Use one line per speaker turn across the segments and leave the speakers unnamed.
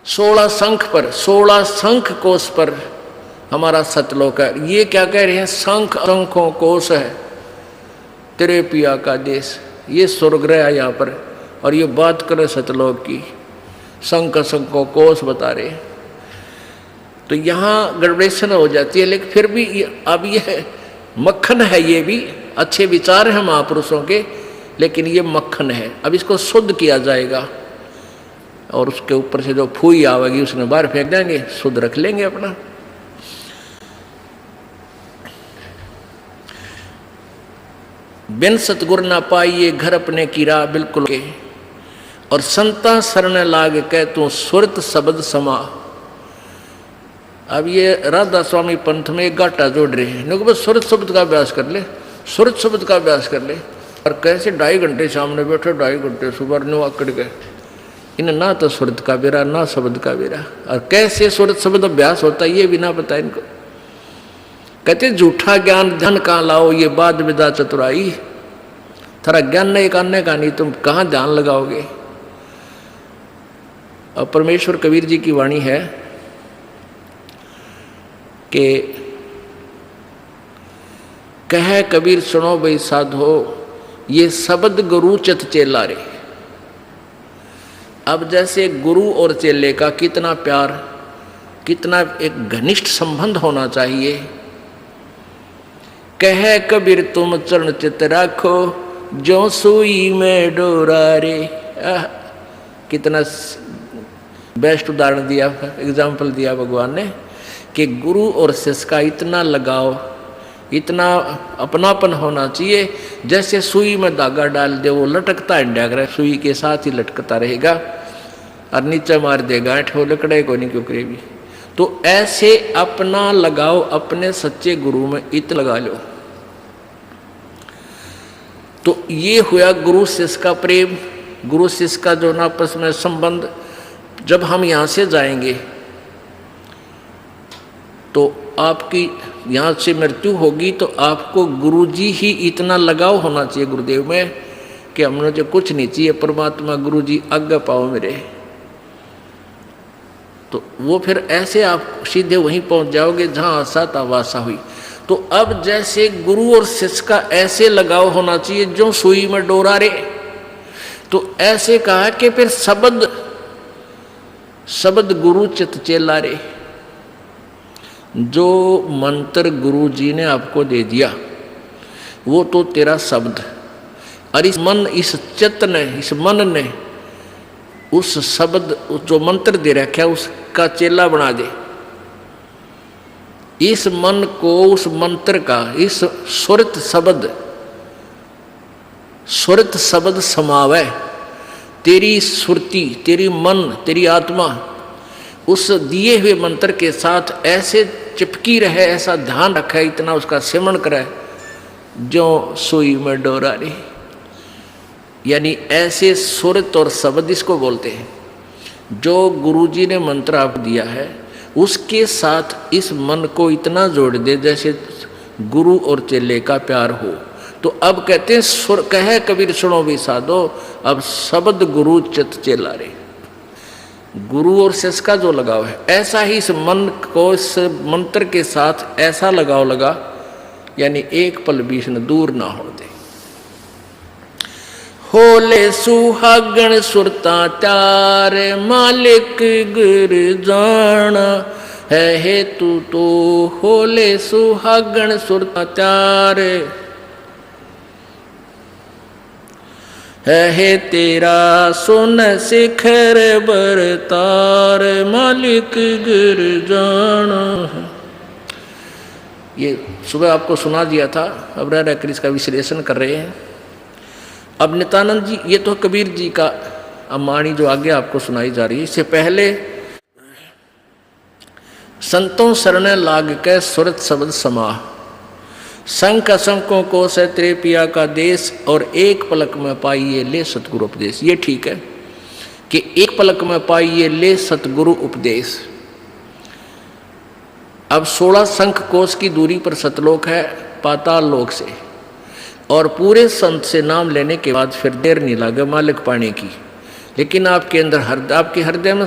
16 शंख पर, 16 शंख कोश पर हमारा सतलोक है। ये क्या कह रहे हैं? शंख शंखों कोश है तेरे पिया का देश। ये स्वर्गग्रह है यहाँ पर, और ये बात करे सतलोक की, शंख शंखों कोश बता रहे हैं। तो यहाँ गड़बड़ेशन हो जाती है, लेकिन फिर भी अब ये मक्खन है, ये भी अच्छे विचार हैं महापुरुषों के, लेकिन ये मक्खन है। अब इसको शुद्ध किया जाएगा, और उसके ऊपर से जो फूई आवेगी उसने बाहर फेंक देंगे, शुद्ध रख लेंगे अपना। बिन सतगुर ना पाइए घर अपने कीरा बिल्कुल के, और संता शरण लाग के तू सुरत शब्द समा। अब ये राधा स्वामी पंथ में एक गाटा जोड़ रहे हैं, बस सुरत शब्द का अभ्यास कर ले, सुरत शब्द का अभ्यास कर ले। और कैसे 2.5 घंटे सामने बैठे, 2.5 घंटे सुबह नो आकड़ गए, इन ना तो सुरत का बेरा ना शब्द का बेरा। और कैसे सुरत शब्द अभ्यास होता है ये भी ना पता इनको। कहते झूठा ज्ञान ध्यान कहाँ लाओ, ये बाद विदा चतुराई। थारा ज्ञान नहीं करने का, नहीं तुम कहाँ ध्यान लगाओगे। और परमेश्वर कबीर जी की वाणी है कि कह कबीर सुनो भाई साधो, ये शब्द गुरु चित चेला रे। अब जैसे गुरु और चेले का कितना प्यार, कितना एक घनिष्ठ संबंध होना चाहिए। कह कबीर तुम चरण चित राखो, जो सुई में डोरा रे। कितना बेस्ट उदाहरण दिया, एग्जाम्पल दिया भगवान ने, कि गुरु और शिष्य का इतना लगाव, इतना अपनापन होना चाहिए। जैसे सुई में धागा डाल दे, वो लटकता है, सुई के साथ ही लटकता रहेगा, और नीचे मार देगा वो लकड़े को नहीं क्यों करेगी। तो ऐसे अपना लगाओ अपने सच्चे गुरु में इत लगा लो। तो ये हुआ गुरु शिष्य का प्रेम, गुरु शिष्य का जो ना आपस में संबंध। जब हम यहाँ से जाएंगे तो आपकी यहाँ से मृत्यु होगी, तो आपको गुरुजी ही इतना लगाव होना चाहिए गुरुदेव में कि हमने जो कुछ नहीं चाहिए, परमात्मा गुरुजी आज्ञा पाओ मेरे। तो वो फिर ऐसे आप सीधे वहीं पहुंच जाओगे जहाँ आशा था वासा हुई। तो अब जैसे गुरु और शिष्य का ऐसे लगाव होना चाहिए जो सुई में डोरा रे। तो ऐसे कहा कि फिर शब्द गुरु चित चेला रे। जो मंत्र गुरु जी ने आपको दे दिया वो तो तेरा शब्द, और इस चित्त ने, इस मन ने उस शब्द जो मंत्र दे रखा है उसका चेला बना दे। इस मन को उस मंत्र का, इस सुरत शब्द समावे। तेरी सुरती, तेरी मन, तेरी आत्मा उस दिए हुए मंत्र के साथ ऐसे चिपकी रहे, ऐसा ध्यान रखे, इतना उसका सिमरण करे जो सुई में डोरा रे। यानी ऐसे सुरत और शब्द इसको बोलते हैं। जो गुरुजी ने मंत्र आपको दिया है उसके साथ इस मन को इतना जोड़ दे जैसे गुरु और चेले का प्यार हो। तो अब कहते हैं कहे कबीर सुनो भी साधो, अब शब्द गुरु चित चेला रे। गुरु और शिष्य का जो लगाव है, ऐसा ही इस मन को इस मंत्र के साथ ऐसा लगाव लगा, यानी एक पल भी इसने दूर ना हो दे। होले सुहागण सुरता त्यार, मालिक गुर जाना है हेतु तो। होले सुहागण सुरता त्यार है तेरा सुन शिखर बरतार, मालिक गिर जाना है। ये सुबह आपको सुना दिया था, अब रह कर इसका विश्लेषण कर रहे हैं। अब नित्यानंद जी, ये तो कबीर जी का अमाणी जो आगे आपको सुनाई जा रही है। इससे पहले संतों शरण लाग के सुरत शब्द समाह, शंख असंकों को से तेरे पिया का देश, और एक पलक में पाइए ले सतगुरु उपदेश। ये ठीक है कि एक पलक में पाइए ले सतगुरु उपदेश। अब 16 शंख कोश की दूरी पर सतलोक है पाताल लोक से, और पूरे संत से नाम लेने के बाद फिर देर नहीं लगे मालिक पाने की। लेकिन आपके अंदर आपके हृदय में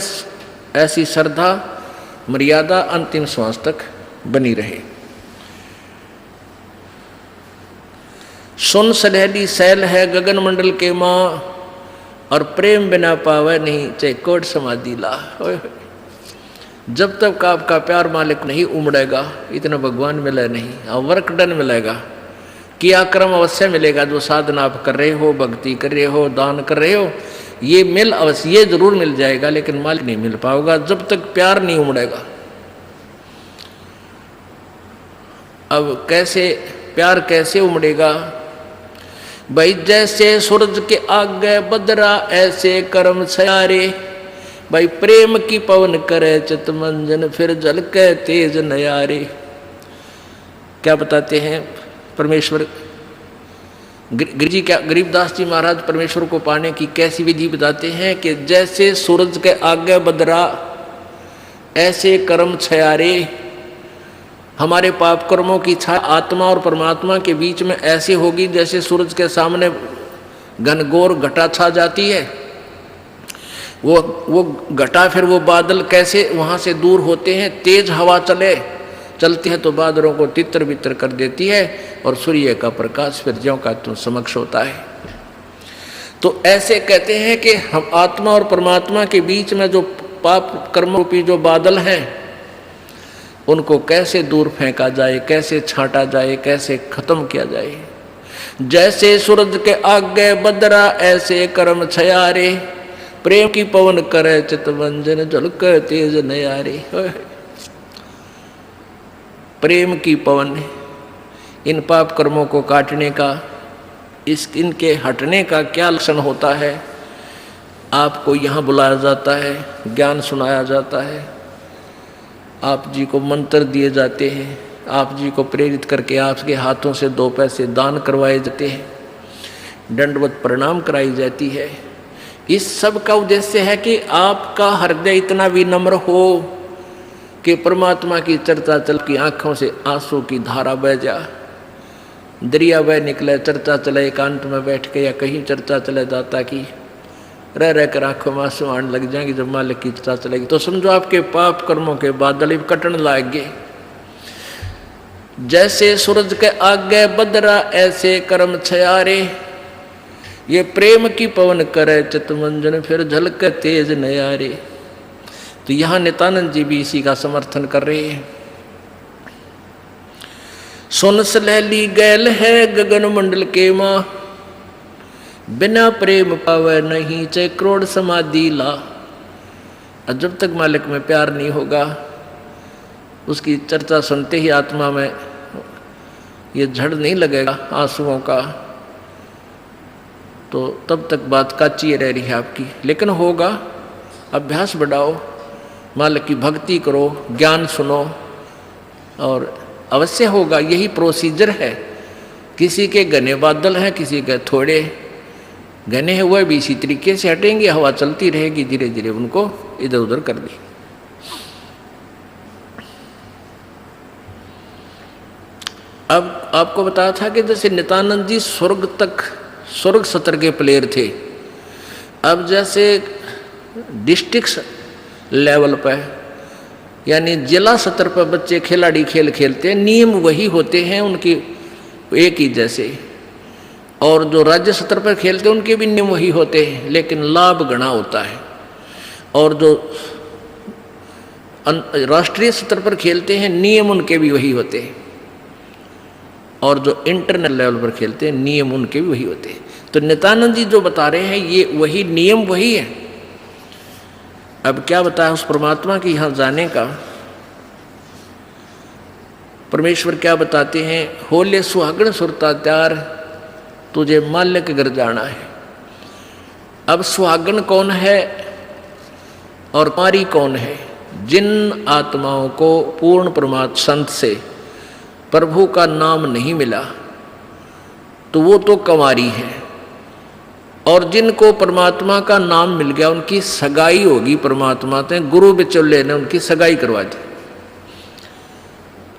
ऐसी श्रद्धा मर्यादा अंतिम श्वास तक बनी रहे। सुन सलहली सैल है गगन मंडल के माँ, और प्रेम बिना पावे नहीं चाहे कोट समाधि ला। जब तक आपका प्यार मालिक नहीं उमड़ेगा, इतना भगवान मिले नहीं। और वर्क डन मिलेगा, किया कर्म अवश्य मिलेगा। जो साधना आप कर रहे हो, भक्ति कर रहे हो, दान कर रहे हो, ये मिल अवश्य, ये जरूर मिल जाएगा, लेकिन मालिक नहीं मिल पाओगा जब तक प्यार नहीं उमड़ेगा। अब कैसे प्यार कैसे उमड़ेगा भाई? जैसे सूरज के आगे बदरा ऐसे कर्म छयारे। भाई प्रेम की पवन करे चित मंजन, फिर झलके तेज नयारे। क्या बताते हैं परमेश्वर गरीबदास जी महाराज परमेश्वर को पाने की कैसी विधि बताते हैं कि जैसे सूरज के आगे बदरा ऐसे कर्म छयारे। हमारे पाप कर्मों की छाया आत्मा और परमात्मा के बीच में ऐसे होगी जैसे सूरज के सामने घनघोर घटा छा जाती है। वो घटा, फिर वो बादल कैसे वहाँ से दूर होते हैं। तेज हवा चलती है तो बादलों को तितर बितर कर देती है, और सूर्य का प्रकाश फिर ज्यों का त्यों समक्ष होता है। तो ऐसे कहते हैं कि हम आत्मा और परमात्मा के बीच में जो पाप कर्म रूपी जो बादल हैं, उनको कैसे दूर फेंका जाए, कैसे छांटा जाए, कैसे खत्म किया जाए। जैसे सूरज के आगे बदरा ऐसे कर्म छयारे। प्रेम की पवन करे चितवंजन, झलक तेज नयारे। प्रेम की पवन, इन पाप कर्मों को काटने का, इनके हटने का क्या लक्षण होता है? आपको यहाँ बुलाया जाता है, ज्ञान सुनाया जाता है, आप जी को मंत्र दिए जाते हैं, आप जी को प्रेरित करके आपके हाथों से 2 पैसे दान करवाए जाते हैं, दंडवत प्रणाम कराई जाती है। इस सब का उद्देश्य है कि आपका हृदय इतना विनम्र हो कि परमात्मा की चर्चा चल की आंखों से आंसू की धारा बह जा, दरिया बह निकले, चर्चा चले एकांत में बैठ के, या कहीं चर्चा चले दाता की, रह कर आंखों में आंसू आने लग जाएंगे। जब मालिक की चर्चा चलेगी तो समझो आपके पाप कर्मों के बादल कटन लाएंगे। जैसे सूरज के आगे बदरा ऐसे कर्म छयारे। ये प्रेम की पवन करे चितमंजन, फिर झलक तेज नयारे। तो यहाँ नित्यानंद जी भी इसी का समर्थन कर रहे हैं। सुन सलहली गैल है गगन मंडल के माँ, बिना प्रेम पावे नहीं चाहे करोड़ समाधि ला। और जब तक मालिक में प्यार नहीं होगा, उसकी चर्चा सुनते ही आत्मा में ये झड़ नहीं लगेगा आंसुओं का, तो तब तक बात काची रह रही है आपकी। लेकिन होगा, अभ्यास बढ़ाओ, मालिक की भक्ति करो, ज्ञान सुनो, और अवश्य होगा। यही प्रोसीजर है। किसी के घने बादल हैं, किसी के थोड़े घने हुए भी इसी तरीके से हटेंगे। हवा चलती रहेगी, धीरे धीरे उनको इधर उधर कर दी। अब आपको बताया था कि जैसे नित्यानंद जी स्वर्ग सत्र के प्लेयर थे। अब जैसे डिस्ट्रिक्ट लेवल पर, यानी जिला सत्र पर बच्चे खिलाड़ी खेल खेलते हैं, नियम वही होते हैं उनकी एक ही जैसे, और जो राज्य स्तर पर खेलते हैं उनके भी नियम वही होते हैं, लेकिन लाभ गणा होता है। और जो राष्ट्रीय स्तर पर खेलते हैं नियम उनके भी वही होते हैं, और जो इंटरनेशनल लेवल पर खेलते हैं नियम उनके भी वही होते हैं। तो नित्यानंद जी जो बता रहे हैं ये वही नियम वही है। अब क्या बताया उस परमात्मा की यहाँ जाने का? परमेश्वर क्या बताते हैं? होले सुहागण सुरता त्यार, तुझे माल्य के घर जाना है। अब सुहागण कौन है और कुंवारी कौन है? जिन आत्माओं को पूर्ण परमात्मा संत से प्रभु का नाम नहीं मिला तो वो तो कुंवारी है, और जिनको परमात्मा का नाम मिल गया उनकी सगाई होगी परमात्मा से। गुरु बिचौले ने उनकी सगाई करवा दी।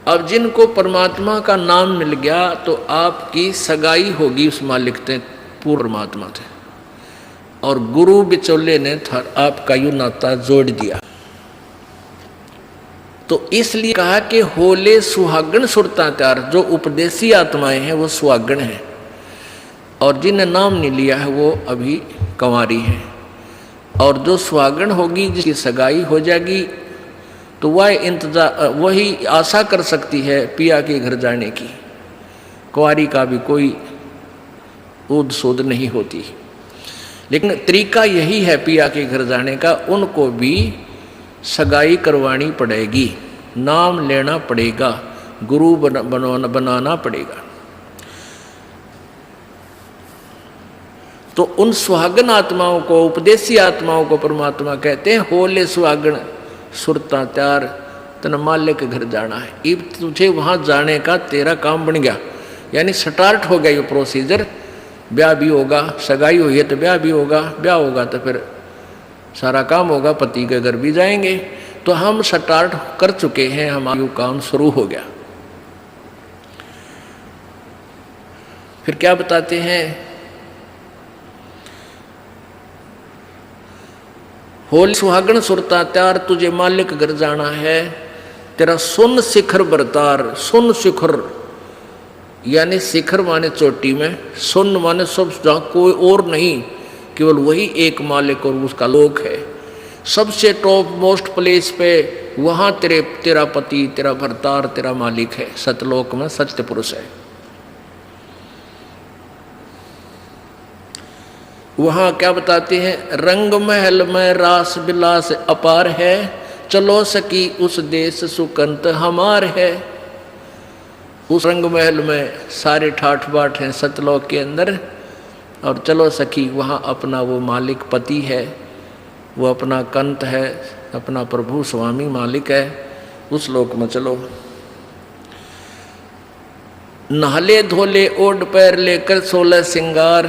अब जिनको परमात्मा का नाम मिल गया तो आपकी सगाई होगी उस मालिक से, पूर्ण परमात्मा से, और गुरु बिचौले ने आपका यू नाता जोड़ दिया। तो इसलिए कहा कि होले सुहागण सुरता त्यार। जो उपदेशी आत्माएं हैं वो सुहागण हैं, और जिन्हें नाम नहीं लिया है वो अभी कंवारी है। और जो सुहागण होगी, जिसकी सगाई हो जाएगी, तो वही आशा कर सकती है पिया के घर जाने की। कुंवारी का भी कोई ऊद सूद नहीं होती। लेकिन तरीका यही है पिया के घर जाने का, उनको भी सगाई करवानी पड़ेगी, नाम लेना पड़ेगा, गुरु बनाना पड़ेगा। तो उन सुहागन आत्माओं को, उपदेशी आत्माओं को परमात्मा कहते हैं होले सुहागन सुरता त्यार, तन माल्य के घर जाना है। अब तुझे वहां जाने का तेरा काम बन गया, यानी स्टार्ट हो गया ये प्रोसीजर। ब्याह भी होगा, सगाई हुई है तो ब्याह भी होगा, ब्याह होगा तो फिर सारा काम होगा, पति के घर भी जाएंगे। तो हम स्टार्ट कर चुके हैं, हमारा काम शुरू हो गया। फिर क्या बताते हैं, होली सुहागण सुरता त्यार, तुझे मालिक घर जाना है, तेरा सुन शिखर बरतार। सुन शिखर यानी शिखर माने चोटी में, सुन माने सब, जहाँ कोई और नहीं, केवल वही एक मालिक और उसका लोक है। सबसे टॉप मोस्ट प्लेस पे वहाँ तेरा पति, तेरा भरतार, तेरा मालिक है। सतलोक में सत्य पुरुष है। वहाँ क्या बताते हैं, रंग महल में रास बिलास अपार है, चलो सकी उस देश सुकंत हमार है। उस रंग महल में सारे ठाठ बाट हैं सतलोक के अंदर, और चलो सखी वहाँ अपना वो मालिक पति है, वो अपना कंत है, अपना प्रभु स्वामी मालिक है, उस लोक में चलो। नहले धोले ओढ़ पैर लेकर 16 सिंगार,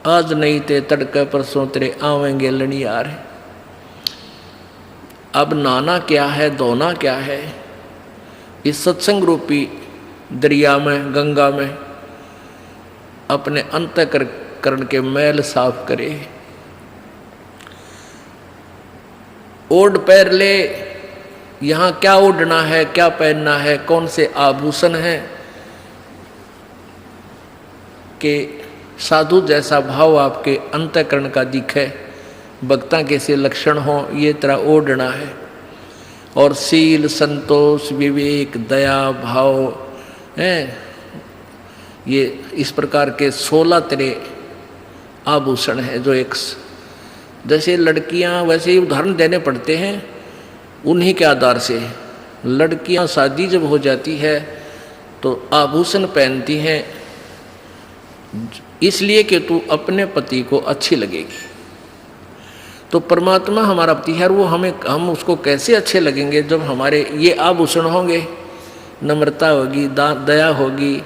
आज नहीं ते तड़के परसों तेरे आवेंगे लड़ियार। अब नाना क्या है, धोना क्या है, इस सत्संग रूपी दरिया में, गंगा में अपने अंतःकरण के मैल साफ करे। ओढ़ पैर ले, यहाँ क्या ओढ़ना है, क्या पहनना है, कौन से आभूषण हैं कि साधु जैसा भाव आपके अंतःकरण का दिखे, भक्ता के से लक्षण हो, ये तरह ओढ़ना है। और शील, संतोष, विवेक, दया भाव हैं, ये इस प्रकार के 16 तरह आभूषण है। जो एक जैसे लड़कियां, वैसे ही उदाहरण देने पड़ते हैं उन्हीं के आधार से। लड़कियां शादी जब हो जाती है तो आभूषण पहनती हैं इसलिए कि तू अपने पति को अच्छी लगेगी। तो परमात्मा हमारा पति है, वो हम उसको कैसे अच्छे लगेंगे जब हमारे ये आभूषण होंगे। नम्रता होगी, दया होगी,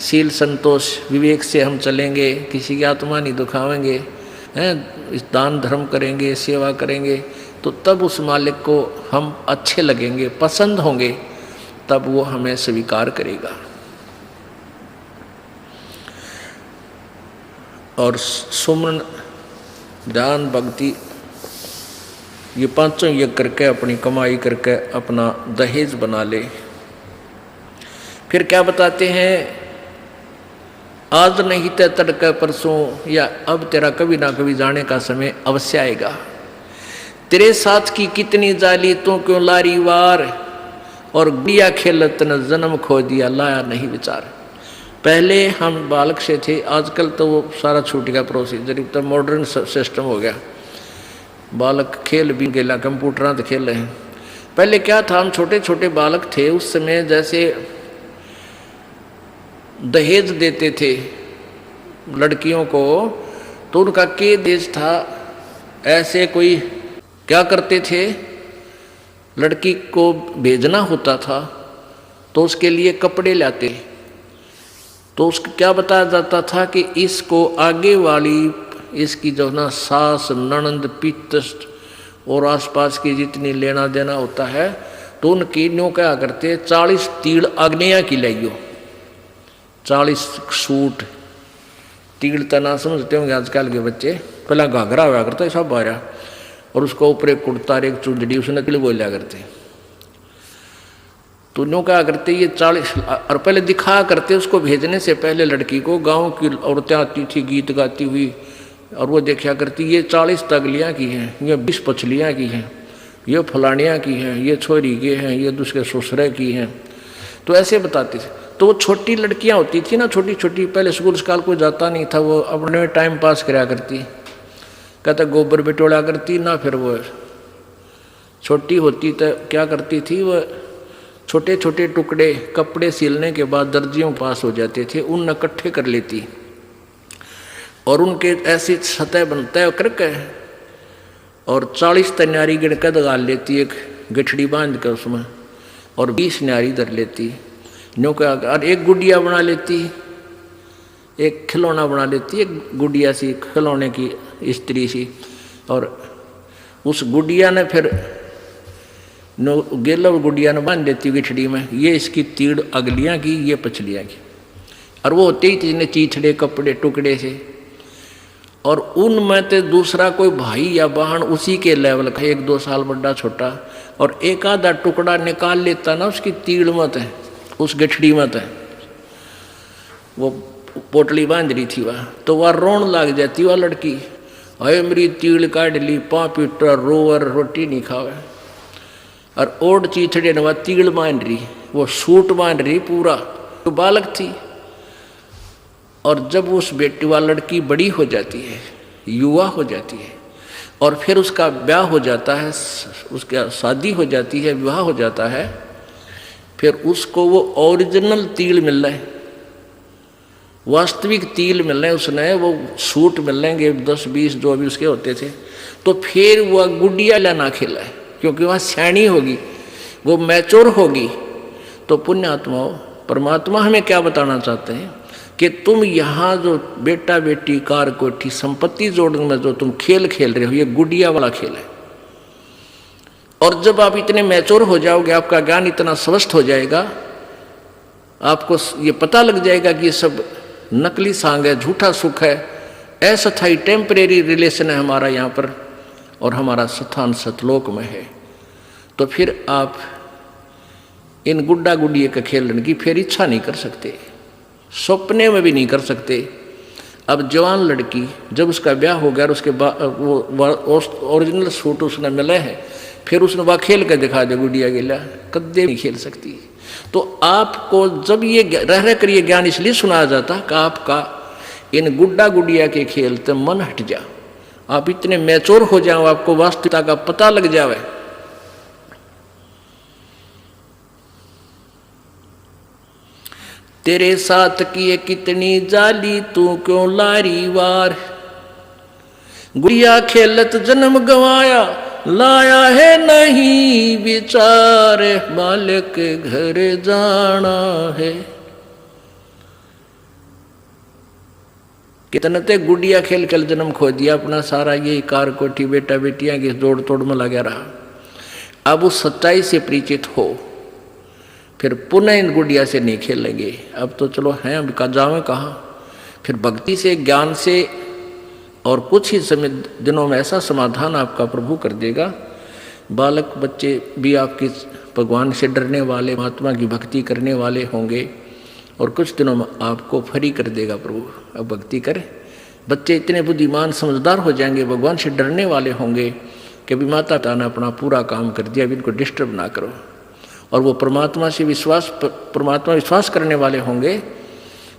शील, संतोष, विवेक से हम चलेंगे, किसी की आत्मा नहीं दुखावेंगे, हैं, इस दान धर्म करेंगे, सेवा करेंगे, तो तब उस मालिक को हम अच्छे लगेंगे, पसंद होंगे, तब वो हमें स्वीकार करेगा। और सुमन, ध्यान, भक्ति, ये पांचों यज्ञ करके अपनी कमाई करके अपना दहेज बना ले। फिर क्या बताते हैं, आज नहीं ते तड़के परसों, या अब तेरा कभी ना कभी जाने का समय अवश्य आएगा। तेरे साथ की कितनी जाली तो क्यों लारी वार, और गुड़िया खेलत न जन्म खो दिया लाया नहीं विचार। पहले हम बालक से थे, आजकल तो वो सारा छूट गया प्रोसीजर, तो मॉडर्न सिस्टम हो गया। बालक खेल भी गेला, कंप्यूटर तो खेल रहे हैं। पहले क्या था, हम छोटे छोटे बालक थे, उस समय जैसे दहेज देते थे लड़कियों को, तो उनका के देश था, ऐसे कोई क्या करते थे, लड़की को भेजना होता था तो उसके लिए कपड़े लाते, तो उसको क्या बताया जाता था कि इसको आगे वाली, इसकी जो ना सास, ननंद, पितृ और आसपास की जितनी लेना देना होता है, तो उनकी न्यों क्या करते, 40 तीड़ आग्नेया की लाइयो, 40 सूट। तीड़ तना समझते होंगे आजकल के बच्चे, पहला घाघरा हुआ करता है सब बारह, और उसको ऊपर एक कुर्ता, एक चुंदड़ी, उसने तिल बोलिया करते। तो न्यों क्या करते ये 40 और पहले दिखा करते उसको भेजने से पहले लड़की को गांव की औरतें आती थी गीत गाती हुई और वो देखा करती ये 40 तगलियाँ की हैं, ये 20 पछलियाँ की हैं, ये फलानियाँ की हैं, ये छोरी के हैं, ये दूसरे ससुरे की हैं। तो ऐसे बताते थे। तो वो छोटी लड़कियाँ होती थी ना, छोटी छोटी, पहले स्कूल स्काल कोई जाता नहीं था, वो अपने टाइम पास कराया करती, कहता गोबर बिटोड़ा करती ना। फिर वो छोटी होती तो क्या करती थी, वो छोटे छोटे टुकड़े कपड़े सिलने के बाद दर्जियों पास हो जाते थे, उन इकट्ठे कर लेती और उनके ऐसी सतह बनता है करके और 40 तन्यारी गिड़कद गाल लेती, एक गठड़ी बांध कर उसमें, और 20 न्यारी धर लेती न्यों का, और एक गुड़िया बना लेती, एक खिलौना बना लेती, एक गुड़िया सी खिलौने की स्त्री सी, और उस गुड़िया ने फिर गेला गुड़िया ने बांध देती गिठड़ी में, ये इसकी तीड़ अगलियाँ की, ये पछलियाँ की। और वो होते ही जिन्हें चीथड़े कपड़े टुकड़े से, और उनमें तो दूसरा कोई भाई या बहन उसी के लेवल का, 1-2 साल बड़ा छोटा, और एक आधा टुकड़ा निकाल लेता ना उसकी तीड़ मत है, उस गठड़ी मत है, वो पोटली बांध रही थी वह, तो वह रोन लग जाती वह लड़की, अरे मेरी तीड़ काट ली, 5 पीटर रोवर रोटी नहीं खावे। और ओढ़ चीथड़े ने वह तीड़ बांध रही, वो सूट बांध रही पूरा, तो बालक थी। और जब उस बेटी वाली लड़की बड़ी हो जाती है, युवा हो जाती है, और फिर उसका ब्याह हो जाता है, उसका शादी हो जाती है, विवाह हो जाता है, फिर उसको वो ओरिजिनल तिल मिल रहा है, वास्तविक तिल मिल रहे हैं, उसने वो सूट मिल रहेंगे 10-20 जो भी उसके होते थे। तो फिर वह गुड़िया लाना खेला है, क्योंकि वह सयानी होगी, वो मैच्योर होगी। तो पुण्यात्मा परमात्मा हमें क्या बताना चाहते हैं कि तुम यहाँ जो बेटा बेटी कार कोठी संपत्ति जोड़ने में जो तुम खेल खेल रहे हो, ये गुड़िया वाला खेल है। और जब आप इतने मैच्योर हो जाओगे, आपका ज्ञान इतना स्वस्थ हो जाएगा, आपको ये पता लग जाएगा कि ये सब नकली सांग है, झूठा सुख है, अस्थायी टेम्परेरी रिलेशन है हमारा यहाँ पर, और हमारा स्थान सतलोक में है। तो फिर आप इन गुड्डा गुड़िए का खेलने की फिर इच्छा नहीं कर सकते, सपने में भी नहीं कर सकते। अब जवान लड़की जब उसका ब्याह हो गया और उसके बाद वो ओरिजिनल सूट उसने मिले हैं, फिर उसने वह खेल कर दिखा दे गुड़िया गिला, कदे नहीं खेल सकती। तो आपको जब ये रह कर ये ज्ञान इसलिए सुनाया जाता कि आपका इन गुड्डा गुड़िया के खेल से मन हट जा, आप इतने मैच्योर हो जाओ, आपको वास्तविकता का पता लग जावे। तेरे साथ किए कितनी जाली, तू क्यों लारी वार, गुड़िया खेलत जन्म गवाया, लाया है नहीं विचार, बालक घर जाना है। कितने ते गुड़िया खेल खेल जन्म खो दिया अपना सारा, ये कार कोठी बेटा बेटियां की जोड़ तोड़ में लगा रहा। अब उस सच्चाई से परिचित हो, फिर पुनः इन गुड़िया से नहीं खेलेंगे। अब तो चलो हैं, अब का जावे कहाँ। फिर भक्ति से ज्ञान से और कुछ ही समय दिनों में ऐसा समाधान आपका प्रभु कर देगा, बालक बच्चे भी आपके भगवान से डरने वाले, महात्मा की भक्ति करने वाले होंगे, और कुछ दिनों में आपको फ्री कर देगा प्रभु। अब भक्ति करें, बच्चे इतने बुद्धिमान समझदार हो जाएंगे, भगवान से डरने वाले होंगे कि अभी माता पिता ने अपना पूरा काम कर दिया, अभी इनको डिस्टर्ब ना करो। और वो परमात्मा से विश्वास करने वाले होंगे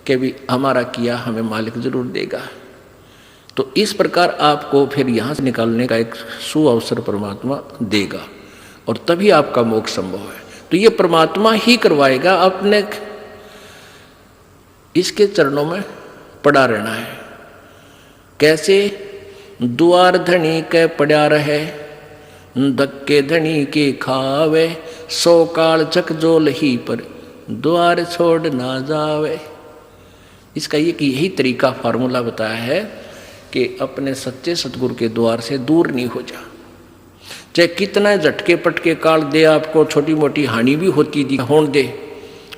कि भी हमारा किया हमें मालिक जरूर देगा। तो इस प्रकार आपको फिर यहाँ से निकालने का एक सुअवसर परमात्मा देगा, और तभी आपका मोक्ष संभव है। तो ये परमात्मा ही करवाएगा, अपने इसके चरणों में पड़ा रहना है। कैसे? द्वार धनी के पड़ा रहे, धक्के धनी के खावे, 100 काल चक जोल ही पर, द्वार छोड़ ना जावे। इसका यही तरीका फार्मूला बताया है कि अपने सच्चे सतगुरु के द्वार से दूर नहीं हो जा। चाहे कितना झटके पटके काल दे, आपको छोटी मोटी हानि भी होती दी होने दे,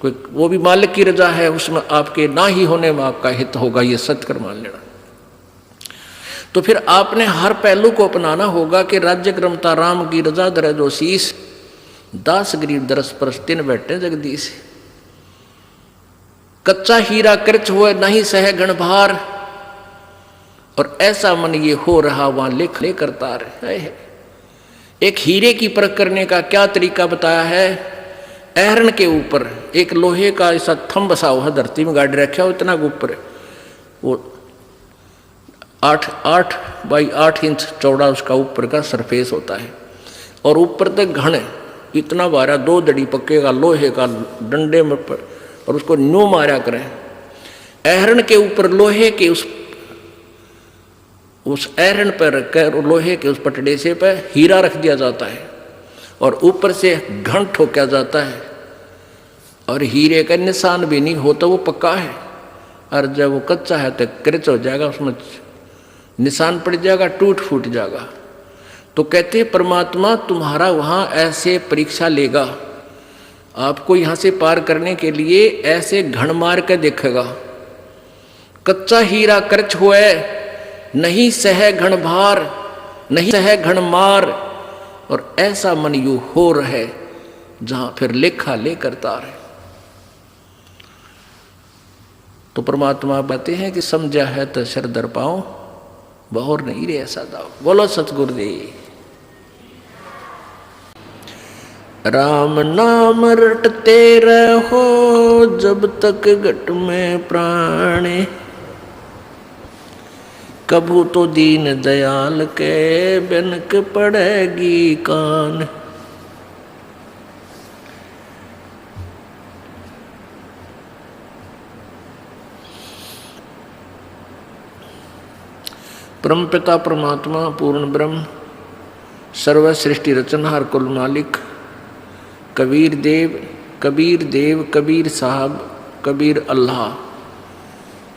कोई वो भी मालिक की रजा है, उसमें आपके ना ही होने में आपका हित होगा, ये सत्य कर मान लेना। तो फिर आपने हर पहलू को अपनाना होगा कि राज्य क्रमता राम की रजा धरे जो शीश, दास गरीब दरस परस तिन बैठे जगदीश। कच्चा हीरा कृच हुए नहीं सह गण भार, और ऐसा मन ये हो रहा वहां लेख ले करता रहे। एक हीरे की परख करने का क्या तरीका बताया है। ऐरण के ऊपर एक लोहे का ऐसा थंब बसा हुआ धरती में गाड़ी रखा हो, इतना ऊपर वो 8 बाई 8 इंच चौड़ा उसका ऊपर का सरफेस होता है, और ऊपर तक घन इतना बारा 2 दड़ी पक्के का लोहे का डंडे में पर, और उसको न्यू मारा करें। ऐरण के ऊपर लोहे के उस ऐरण पर रखकर लोहे के उस पटड़े से पर हीरा रख दिया जाता है, और ऊपर से घन ठोका जाता है, और हीरे का निशान भी नहीं होता, वो पक्का है। और जब वो कच्चा है तो क्रच हो जाएगा, उसमें निशान पड़ जाएगा, टूट फूट जाएगा। तो कहते हैं परमात्मा तुम्हारा वहाँ ऐसे परीक्षा लेगा, आपको यहाँ से पार करने के लिए ऐसे घण मार के देखेगा। कच्चा हीरा कर्च हुए नहीं सह घण भार, नहीं सह घण मार, और ऐसा मन यू हो रहे जहां फिर लेखा ले करता रहे। तो परमात्मा बताते हैं कि समझा है तो सर दर पाओ, बहुर नहीं रे ऐसा दाओ। बोलो सतगुरुदेव। राम नाम रटते रहो जब तक घट में प्राणे, कभू तो दीन दयाल के बिनक पड़ेगी कान। परमपिता परमात्मा पूर्ण ब्रह्म सर्व सृष्टि रचनहार कुल मालिक कबीर देव कबीर साहब कबीर अल्लाह,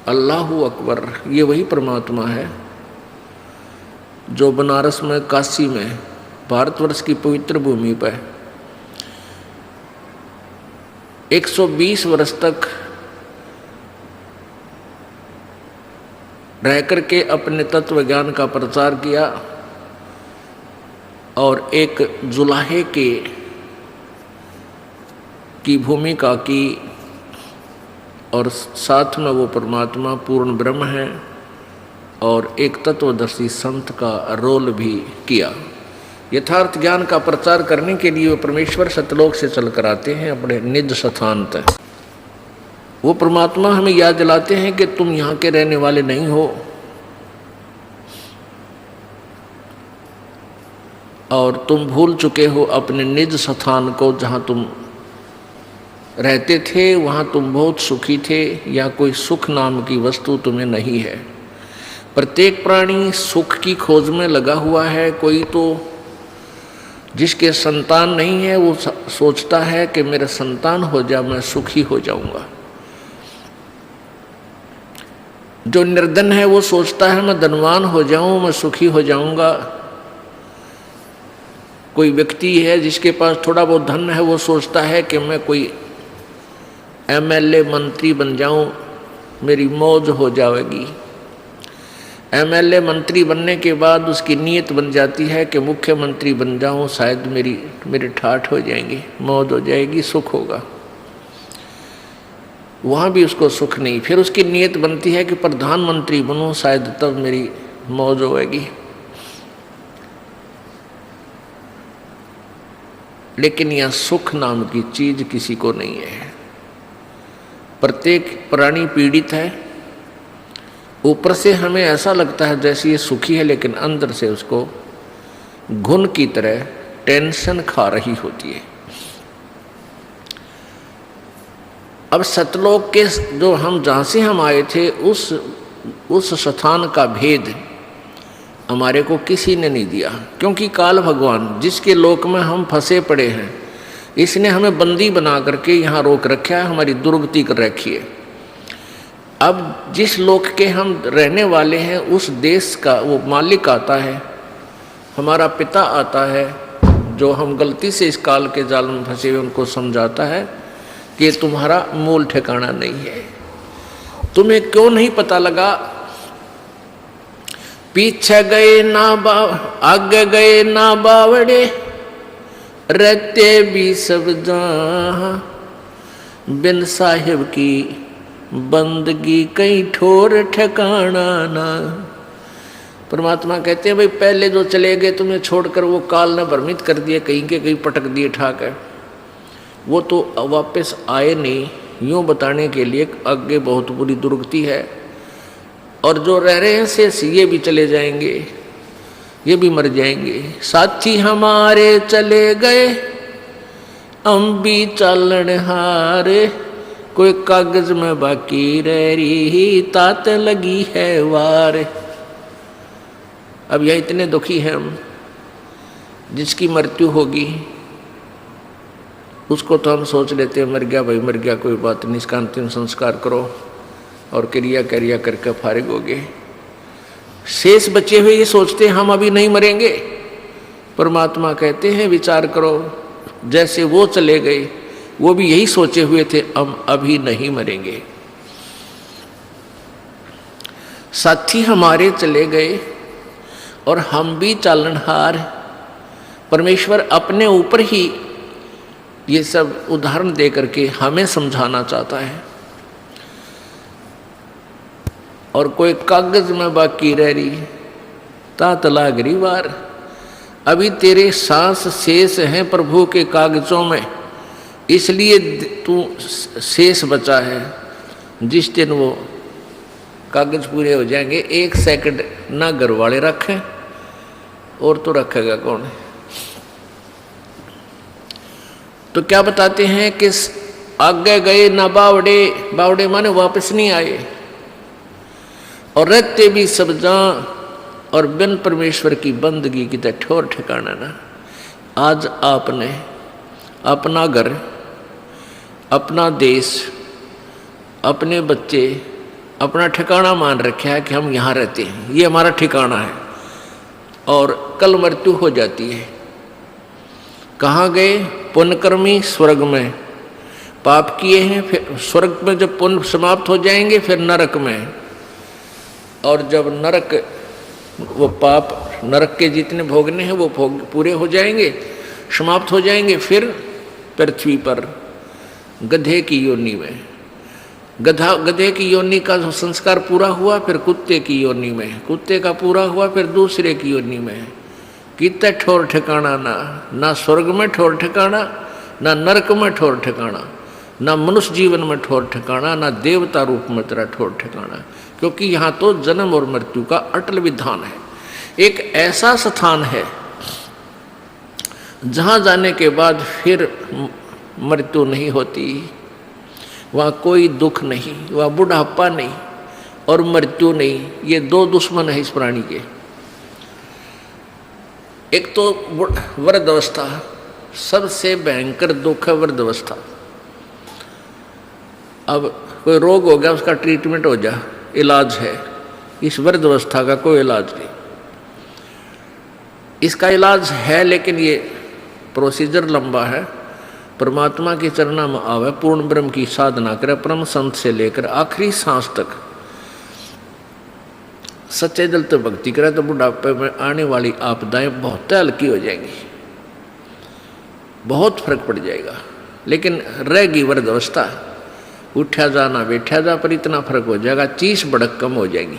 अल्लाहु अकबर, ये वही परमात्मा है जो बनारस में, काशी में, भारतवर्ष की पवित्र भूमि पर 120 वर्ष तक रह करके अपने तत्व ज्ञान का प्रचार किया, और एक जुलाहे की भूमिका की, और साथ में वो परमात्मा पूर्ण ब्रह्म है और एक तत्वदर्शी संत का रोल भी किया। यथार्थ ज्ञान का प्रचार करने के लिए वो परमेश्वर सतलोक से चल कर आते हैं अपने निज स्थान तक। वो परमात्मा हमें याद दिलाते हैं कि तुम यहाँ के रहने वाले नहीं हो, और तुम भूल चुके हो अपने निज स्थान को, जहाँ तुम रहते थे वहाँ तुम बहुत सुखी थे, या कोई सुख नाम की वस्तु तुम्हें नहीं है। प्रत्येक प्राणी सुख की खोज में लगा हुआ है। कोई तो जिसके संतान नहीं है वो सोचता है कि मेरा संतान हो जाए मैं सुखी हो जाऊंगा। जो निर्धन है वो सोचता है मैं धनवान हो जाऊं मैं सुखी हो जाऊंगा। कोई व्यक्ति है जिसके पास थोड़ा बहुत धन है वो सोचता है कि मैं कोई एमएलए मंत्री बन जाऊं मेरी मौज हो जाएगी। एमएलए मंत्री बनने के बाद उसकी नीयत बन जाती है कि मुख्यमंत्री बन जाऊं, शायद मेरे ठाठ हो जाएंगे, मौज हो जाएगी, सुख होगा। वहाँ भी उसको सुख नहीं। फिर उसकी नीयत बनती है कि प्रधानमंत्री बनूं, शायद तब मेरी मौज होएगी। लेकिन यह सुख नाम की चीज किसी को नहीं है। प्रत्येक प्राणी पीड़ित है। ऊपर से हमें ऐसा लगता है जैसे ये सुखी है, लेकिन अंदर से उसको घुन की तरह टेंशन खा रही होती है। अब सतलोक के जो हम जहाँ से हम आए थे उस स्थान का भेद हमारे को किसी ने नहीं दिया, क्योंकि काल भगवान जिसके लोक में हम फंसे पड़े हैं इसने हमें बंदी बना करके यहाँ रोक रखा है, हमारी दुर्गति कर रखी है। अब जिस लोक के हम रहने वाले हैं उस देश का वो मालिक आता है, हमारा पिता आता है, जो हम गलती से इस काल के जाल में फंसे हुए उनको समझाता है कि तुम्हारा मूल ठिकाना नहीं है। तुम्हें क्यों नहीं पता लगा? पीछे गए ना आगे गए ना बावड़े, रहते भी सब जहाँ बिन साहिब की बंदगी कहीं ठोर ठिकाना ना। परमात्मा कहते हैं भाई पहले जो चले गए तुम्हें छोड़कर, वो काल ने भ्रमित कर दिए, कहीं के कहीं पटक दिए ठाकर, वो तो वापस आए नहीं। यूँ बताने के लिए आगे बहुत बुरी दुर्गति है। और जो रह रहे हैं शेष ये भी चले जाएंगे, ये भी मर जाएंगे। साथी हमारे चले गए हम भी चालन हारे, कोई कागज में बाकी रह रही तात लगी है वार। अब यह इतने दुखी हैं हम, जिसकी मृत्यु होगी उसको तो हम सोच लेते हैं मर गया भाई मर गया, कोई बात नहीं, इसका अंतिम संस्कार करो और क्रिया करके फारिग हो गए। शेष बचे हुए ये सोचते हैं हम अभी नहीं मरेंगे। परमात्मा कहते हैं विचार करो, जैसे वो चले गए वो भी यही सोचे हुए थे हम अभी नहीं मरेंगे। साथी हमारे चले गए और हम भी चालनहार। परमेश्वर अपने ऊपर ही ये सब उदाहरण दे करके हमें समझाना चाहता है। और कोई कागज में बाकी रह रही तात लागरी वार। अभी तेरे सांस शेष हैं प्रभु के कागजों में, इसलिए तू शेष बचा है। जिस दिन वो कागज पूरे हो जाएंगे, एक सेकंड ना घर वाले रखें और तो रखेगा कौन। तो क्या बताते हैं कि आगे गए ना बावड़े, बावड़े माने वापस नहीं आए, और रहते भी सब जहाँ और बिन परमेश्वर की बंदगी की ठोर ठिकाना ना। आज आपने अपना घर, अपना देश, अपने बच्चे अपना ठिकाना मान रखा है कि हम यहाँ रहते हैं, ये हमारा ठिकाना है, और कल मृत्यु हो जाती है। कहाँ गए? पुण्यकर्मी स्वर्ग में, पाप किए हैं फिर स्वर्ग में जब पुण्य समाप्त हो जाएंगे फिर नरक में, और जब नरक वो पाप नरक के जितने भोगने हैं वो भोग पूरे हो जाएंगे, समाप्त हो जाएंगे, फिर पृथ्वी पर गधे की योनि में, गधे की योनि का संस्कार पूरा हुआ, फिर कुत्ते की योनि में, कुत्ते का पूरा हुआ, फिर दूसरे की योनि में। कितना ठोर ठिकाना ना स्वर्ग में ठोर ठिकाना, ना नरक में ठोर ठिकाना, ना मनुष्य जीवन में ठोर ठिकाना, ना देवता रूप में तेरा ठोर ठिकाना। क्योंकि यहाँ तो जन्म और मृत्यु का अटल विधान है। एक ऐसा स्थान है जहाँ जाने के बाद फिर मृत्यु नहीं होती, वहाँ कोई दुख नहीं, वहाँ बुढ़ापा नहीं और मृत्यु नहीं। ये दो दुश्मन है इस प्राणी के। एक तो वृद्धावस्था, सबसे भयंकर दुख है वृद्धावस्था। अब कोई रोग हो गया, उसका ट्रीटमेंट हो जा, इलाज है। इस वृद्धावस्था का कोई इलाज नहीं। इसका इलाज है लेकिन ये प्रोसीजर लंबा है। परमात्मा के चरणों में आवे, पूर्ण ब्रह्म की साधना करे, परम संत से लेकर आखिरी सांस तक सच्चे दिल तो भक्ति करे, तो बुढ़ापे में आने वाली आपदाएं बहुत हल्की हो जाएंगी, बहुत फर्क पड़ जाएगा। लेकिन रहेगी वृद्धावस्था, उठा जा ना बैठा जा, पर इतना फर्क हो जाएगा, चीस भड़क कम हो जाएगी।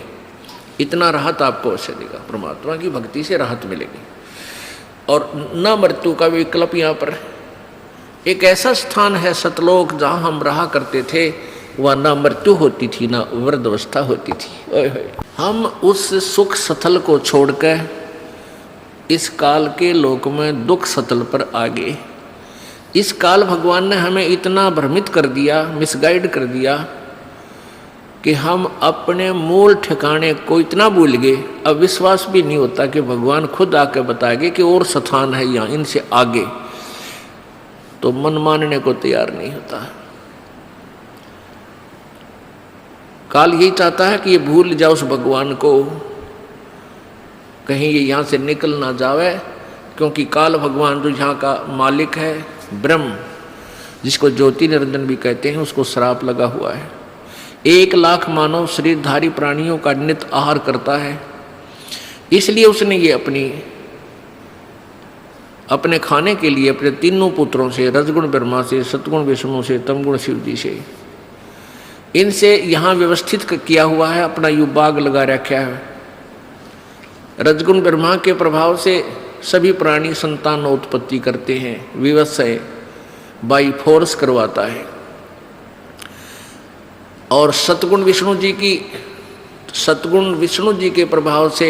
इतना राहत आपको अवश्य देगा, परमात्मा की भक्ति से राहत मिलेगी। और न मृत्यु का विकल्प यहाँ पर एक ऐसा स्थान है सतलोक, जहाँ हम रहा करते थे, वह ना मृत्यु होती थी ना वृद्धावस्था होती थी। ओए होए, हम उस सुख स्थल को छोड़कर इस काल के लोक में दुख स्थल पर आ गए। इस काल भगवान ने हमें इतना भ्रमित कर दिया, मिसगाइड कर दिया कि हम अपने मूल ठिकाने को इतना भूल गए, अब विश्वास भी नहीं होता कि भगवान खुद आकर बताएंगे कि और स्थान है यहाँ, इनसे आगे, तो मन मानने को तैयार नहीं होता। काल यही चाहता है कि ये भूल जाओ उस भगवान को, कहीं ये यहाँ से निकल ना जावे, क्योंकि काल भगवान जो यहाँ का मालिक है, ब्रह्म, जिसको ज्योति निरंजन भी कहते हैं, उसको श्राप लगा हुआ है। 1 लाख मानव शरीरधारी प्राणियों का नित्य आहार करता है, इसलिए उसने ये अपनी अपने खाने के लिए अपने तीनों पुत्रों से, रजगुण ब्रह्मा से, सतगुण विष्णु से, तमगुण शिव जी से, इनसे यहाँ व्यवस्थित किया हुआ है, अपना यू बाग लगा रखा है। रजगुण ब्रह्मा के प्रभाव से सभी प्राणी संतान उत्पत्ति करते हैं, विवस्वय बाई फोर्स करवाता है। और सतगुण विष्णु जी के प्रभाव से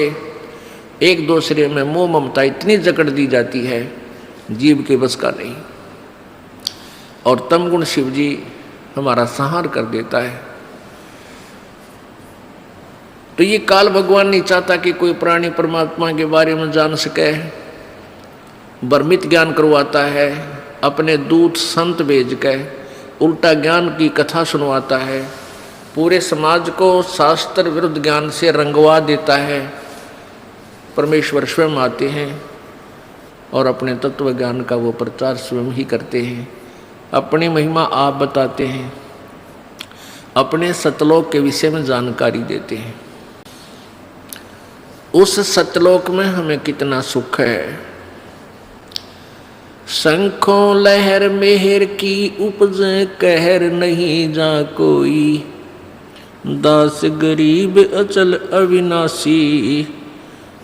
एक दूसरे में मोह ममता इतनी जकड़ दी जाती है, जीव के बस का नहीं। और तमगुण शिव जी हमारा संहार कर देता है। तो ये काल भगवान नहीं चाहता कि कोई प्राणी परमात्मा के बारे में जान सके, भ्रमित ज्ञान करवाता है, अपने दूत संत भेज के उल्टा ज्ञान की कथा सुनवाता है, पूरे समाज को शास्त्र विरुद्ध ज्ञान से रंगवा देता है। परमेश्वर स्वयं आते हैं और अपने तत्व ज्ञान का वो प्रचार स्वयं ही करते हैं, अपनी महिमा आप बताते हैं, अपने सतलोक के विषय में जानकारी देते हैं। उस सतलोक में हमें कितना सुख है। शंखों लहर मेहर की उपज कहर नहीं जा कोई, दास गरीब अचल अविनाशी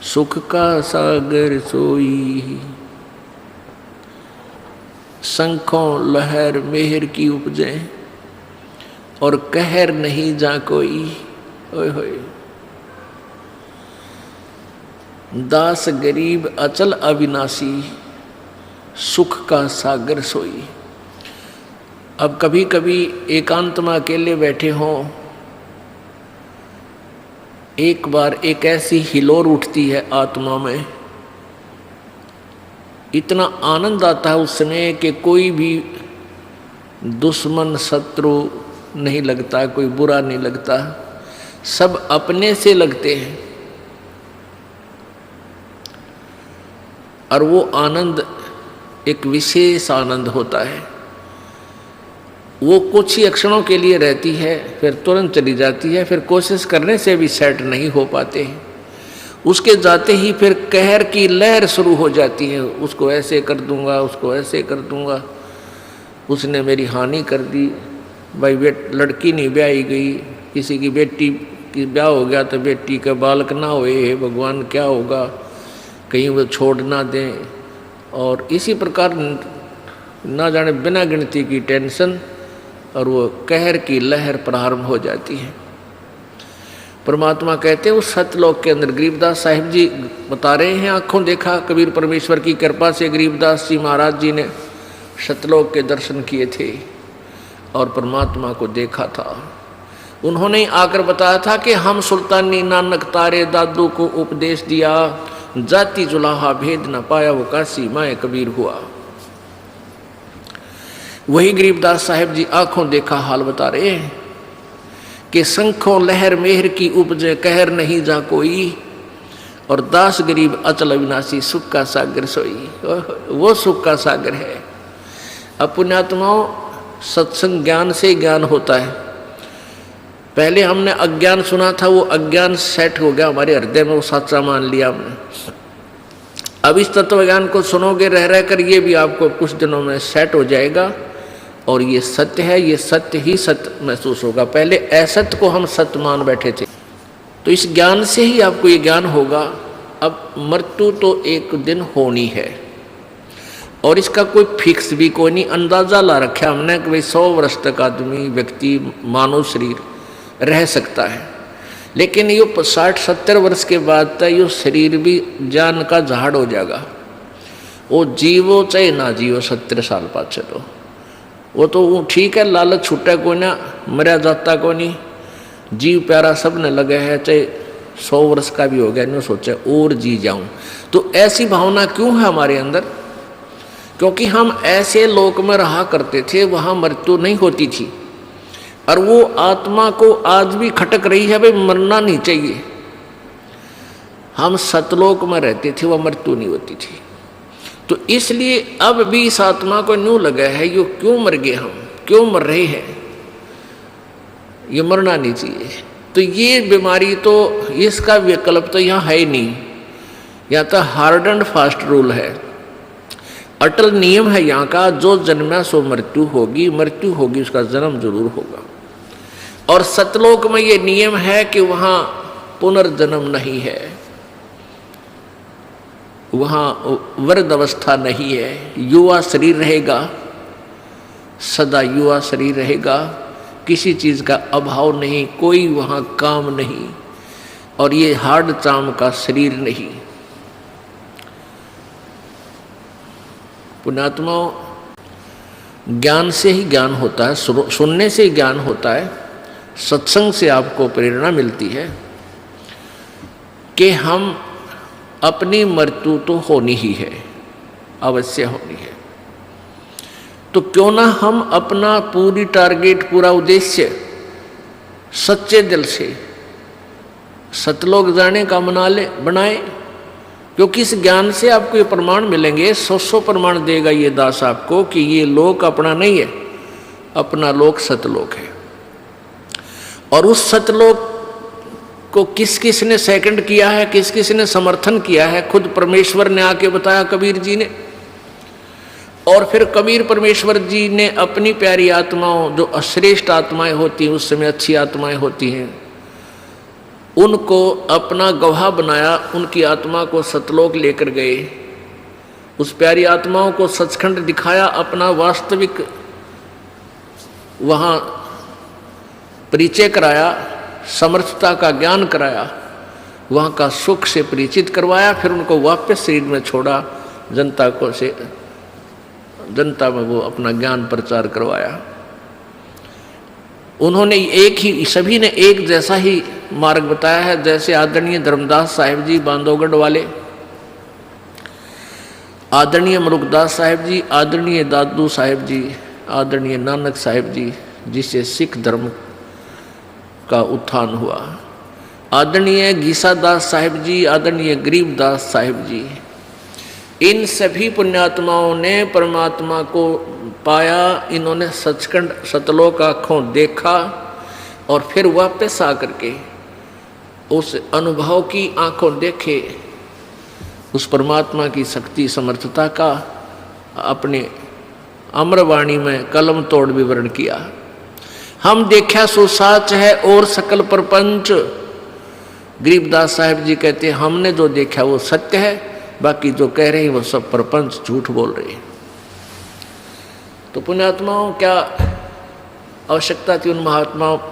सुख का सागर सोई। शंखों लहर मेहर की उपजे और कहर नहीं जा कोई, ओए होए। दास गरीब अचल अविनाशी सुख का सागर सोई। अब कभी कभी एकांत में अकेले बैठे हों, एक बार एक ऐसी हिलोर उठती है आत्मा में, इतना आनंद आता है उस समय कि कोई भी दुश्मन शत्रु नहीं लगता, कोई बुरा नहीं लगता, सब अपने से लगते हैं। और वो आनंद एक विशेष आनंद होता है। वो कुछ ही क्षणों के लिए रहती है, फिर तुरंत चली जाती है, फिर कोशिश करने से भी सेट नहीं हो पाते हैं। उसके जाते ही फिर कहर की लहर शुरू हो जाती है, उसको ऐसे कर दूंगा, उसको ऐसे कर दूंगा, उसने मेरी हानि कर दी। भाई लड़की नहीं ब्याही गई, किसी की बेटी की ब्याह हो गया तो बेटी का बालक ना होए, भगवान क्या होगा, कहीं वो छोड़ ना दें। और इसी प्रकार ना जाने बिना गिनती की टेंशन और वो कहर की लहर प्रारंभ हो जाती है। परमात्मा कहते हैं उस सतलोक के अंदर, गरीबदास साहिब जी बता रहे हैं, आंखों देखा कबीर परमेश्वर की कृपा से गरीबदास जी महाराज जी ने सतलोक के दर्शन किए थे और परमात्मा को देखा था। उन्होंने आकर बताया था कि हम सुल्तानी नानक तारे दादू को उपदेश दिया, जाति जुलाहा भेद न पाया वो काशी माए कबीर हुआ। वही गरीबदास साहिब जी आंखों देखा हाल बता रहे हैं कि शंखों लहर मेहर की उपजे कहर नहीं जा कोई, और दास गरीब अचल अविनाशी सुख का सागर सोई। वो सुख का सागर है। अब पुण्यात्माओं, सत्संग ज्ञान से ज्ञान होता है। पहले हमने अज्ञान सुना था, वो अज्ञान सेट हो गया हमारे हृदय में, वो सच्चा मान लिया हमने। अब इस तत्व ज्ञान को सुनोगे रह रहकर, ये भी आपको कुछ दिनों में सेट हो जाएगा और ये सत्य है, ये सत्य ही सत्य महसूस होगा। पहले असत्य को हम सत्य मान बैठे थे, तो इस ज्ञान से ही आपको ये ज्ञान होगा। अब मृत्यु तो एक दिन होनी है और इसका कोई फिक्स भी कोई नहीं। अंदाजा ला रखा हमने कि भाई 100 वर्ष तक आदमी व्यक्ति मानव शरीर रह सकता है, लेकिन ये 60-70 वर्ष के बाद तक ये शरीर भी जान का झाड़ हो जाएगा। वो जीवो चाहे ना जीवो 70 साल बाद चलो, वो तो ठीक है, लालच छूटा को ना, मरा जाता को नहीं, जीव प्यारा सब ने लगे है, चाहे 100 वर्ष का भी हो गया, नहीं सोचा और जी जाऊं। तो ऐसी भावना क्यों है हमारे अंदर? क्योंकि हम ऐसे लोक में रहा करते थे, वहां मृत्यु नहीं होती थी और वो आत्मा को आज भी खटक रही है, भाई मरना नहीं चाहिए। हम सतलोक में रहते थे, वह मृत्यु नहीं होती थी। तो इसलिए अब भी इस आत्मा को न्यू लगा है, ये क्यों मर गए, हम क्यों मर रहे हैं, ये मरना नहीं चाहिए। तो ये बीमारी तो, इसका विकल्प तो यहाँ है ही नहीं। यहाँ तो हार्ड एंड फास्ट रूल है। अटल नियम है यहाँ का, जो जन्मा सो मृत्यु होगी, मृत्यु होगी उसका जन्म जरूर होगा। और सतलोक में ये नियम है कि वहाँ पुनर्जन्म नहीं है, वहाँ वृद्ध अवस्था नहीं है, युवा शरीर रहेगा, सदा युवा शरीर रहेगा, किसी चीज़ का अभाव नहीं, कोई वहाँ काम नहीं, और ये हार्ड चाम का शरीर नहीं। पुण्यात्माओं, ज्ञान से ही ज्ञान होता है, सुनने से ही ज्ञान होता है, सत्संग से आपको प्रेरणा मिलती है कि हम अपनी मृत्यु तो होनी ही है, अवश्य होनी है। तो क्यों ना हम अपना पूरी टारगेट, पूरा उद्देश्य सच्चे दिल से सतलोक जाने का बनाए, क्योंकि इस ज्ञान से आपको ये प्रमाण मिलेंगे, 100 प्रमाण देगा ये दास आपको कि ये लोक अपना नहीं है, अपना लोक सतलोक है। और उस सतलोक को किस किस ने सेकंड किया है, किस किस ने समर्थन किया है, खुद परमेश्वर ने आके बताया कबीर जी ने। और फिर कबीर परमेश्वर जी ने अपनी प्यारी आत्माओं, जो अश्रेष्ठ आत्माएं होती हैं, उस समय अच्छी आत्माएं होती हैं, उनको अपना गवाह बनाया, उनकी आत्मा को सतलोक लेकर गए, उस प्यारी आत्माओं को सचखंड दिखाया, अपना वास्तविक वहाँ परिचय कराया, समर्थता का ज्ञान कराया, वहाँ का सुख से परिचित करवाया, फिर उनको वापस शरीर में छोड़ा, जनता में वो अपना ज्ञान प्रचार करवाया। उन्होंने सभी ने एक जैसा ही मार्ग बताया है, जैसे आदरणीय धर्मदास साहिब जी बांधवगढ़ वाले, आदरणीय मरुकदास साहिब जी, आदरणीय दादू साहिब जी, आदरणीय नानक साहिब जी, जिससे सिख धर्म का उत्थान हुआ, आदरणीय गीसादास साहिब जी, आदरणीय गरीबदास साहिब जी, इन सभी पुण्यात्माओं ने परमात्मा को पाया। इन्होंने सचखंड सतलोक आँखों देखा और फिर वापस आकर के उस अनुभव की आँखों देखे, उस परमात्मा की शक्ति समर्थता का अपने अमरवाणी में कलम तोड़ विवरण किया। हम देखा सो साच है और सकल प्रपंच, गरीबदास साहिब जी कहते हैं हमने जो देखा वो सत्य है, बाकी जो कह रहे हैं वो सब प्रपंच झूठ बोल रहे हैं। तो पुण्यात्माओं, क्या आवश्यकता थी उन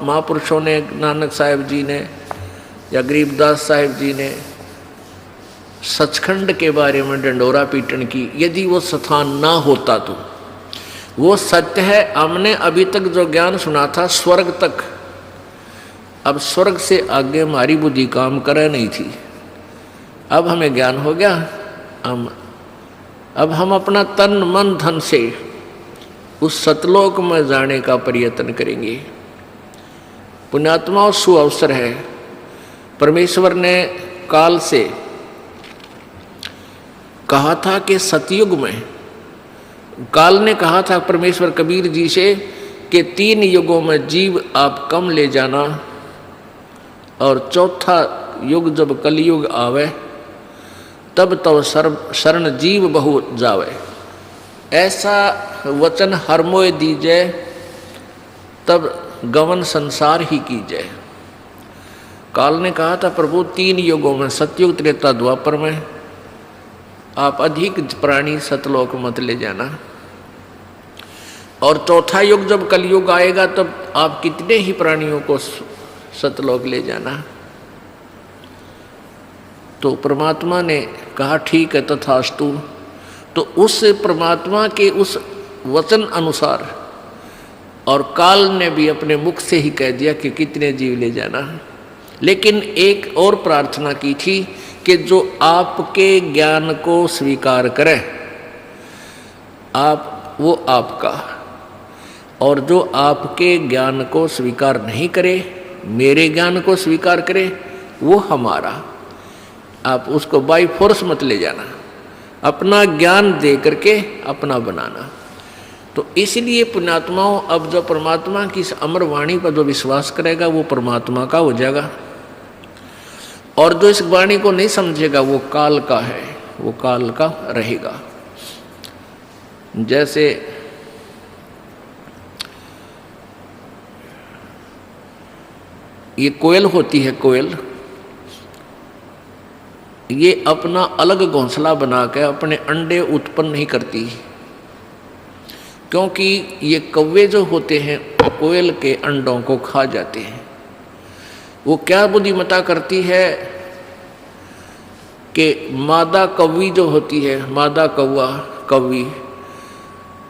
महापुरुषों ने, नानक साहिब जी ने या गरीबदास साहिब जी ने सचखंड के बारे में डंडोरा पीटन की? यदि वो स्थान ना होता तो वो सत्य है। हमने अभी तक जो ज्ञान सुना था स्वर्ग तक, अब स्वर्ग से आगे हमारी बुद्धि काम करे नहीं थी। अब हमें ज्ञान हो गया, अब हम अपना तन मन धन से उस सतलोक में जाने का प्रयत्न करेंगे। पुण्यात्माओं, सुअवसर है। परमेश्वर ने काल से कहा था कि सतयुग में, काल ने कहा था परमेश्वर कबीर जी से कि 3 युगों में जीव आप कम ले जाना, और चौथा युग जब कलयुग आवे तब तो शरण जीव बहु जावे। ऐसा वचन हर मोय दीजै, तब गवन संसार ही कीजै। काल ने कहा था प्रभु 3 युगों में, सतयुग त्रेता द्वापर में आप अधिक प्राणी सतलोक मत ले जाना, और चौथा युग जब कलयुग आएगा तब आप कितने ही प्राणियों को सतलोक ले जाना। तो परमात्मा ने कहा ठीक है तथास्तु। तो उस परमात्मा के उस वचन अनुसार, और काल ने भी अपने मुख से ही कह दिया कि कितने जीव ले जाना, लेकिन एक और प्रार्थना की थी कि जो आपके ज्ञान को स्वीकार करे आप, वो आपका, और जो आपके ज्ञान को स्वीकार नहीं करे, मेरे ज्ञान को स्वीकार करे, वो हमारा। आप उसको बाई फोर्स मत ले जाना, अपना ज्ञान दे करके अपना बनाना। तो इसलिए पुण्यात्माओं, अब जो परमात्मा की इस अमर वाणी पर जो विश्वास करेगा वो परमात्मा का हो जाएगा, और जो इस वाणी को नहीं समझेगा वो काल का है, वो काल का रहेगा। जैसे ये कोयल होती है, कोयल ये अपना अलग घोंसला बना के अपने अंडे उत्पन्न नहीं करती, क्योंकि ये कौवे जो होते हैं कोयल के अंडों को खा जाते हैं। वो क्या बुद्धिमत्ता करती है कि मादा कौवी जो होती है, मादा कौवा कौवी,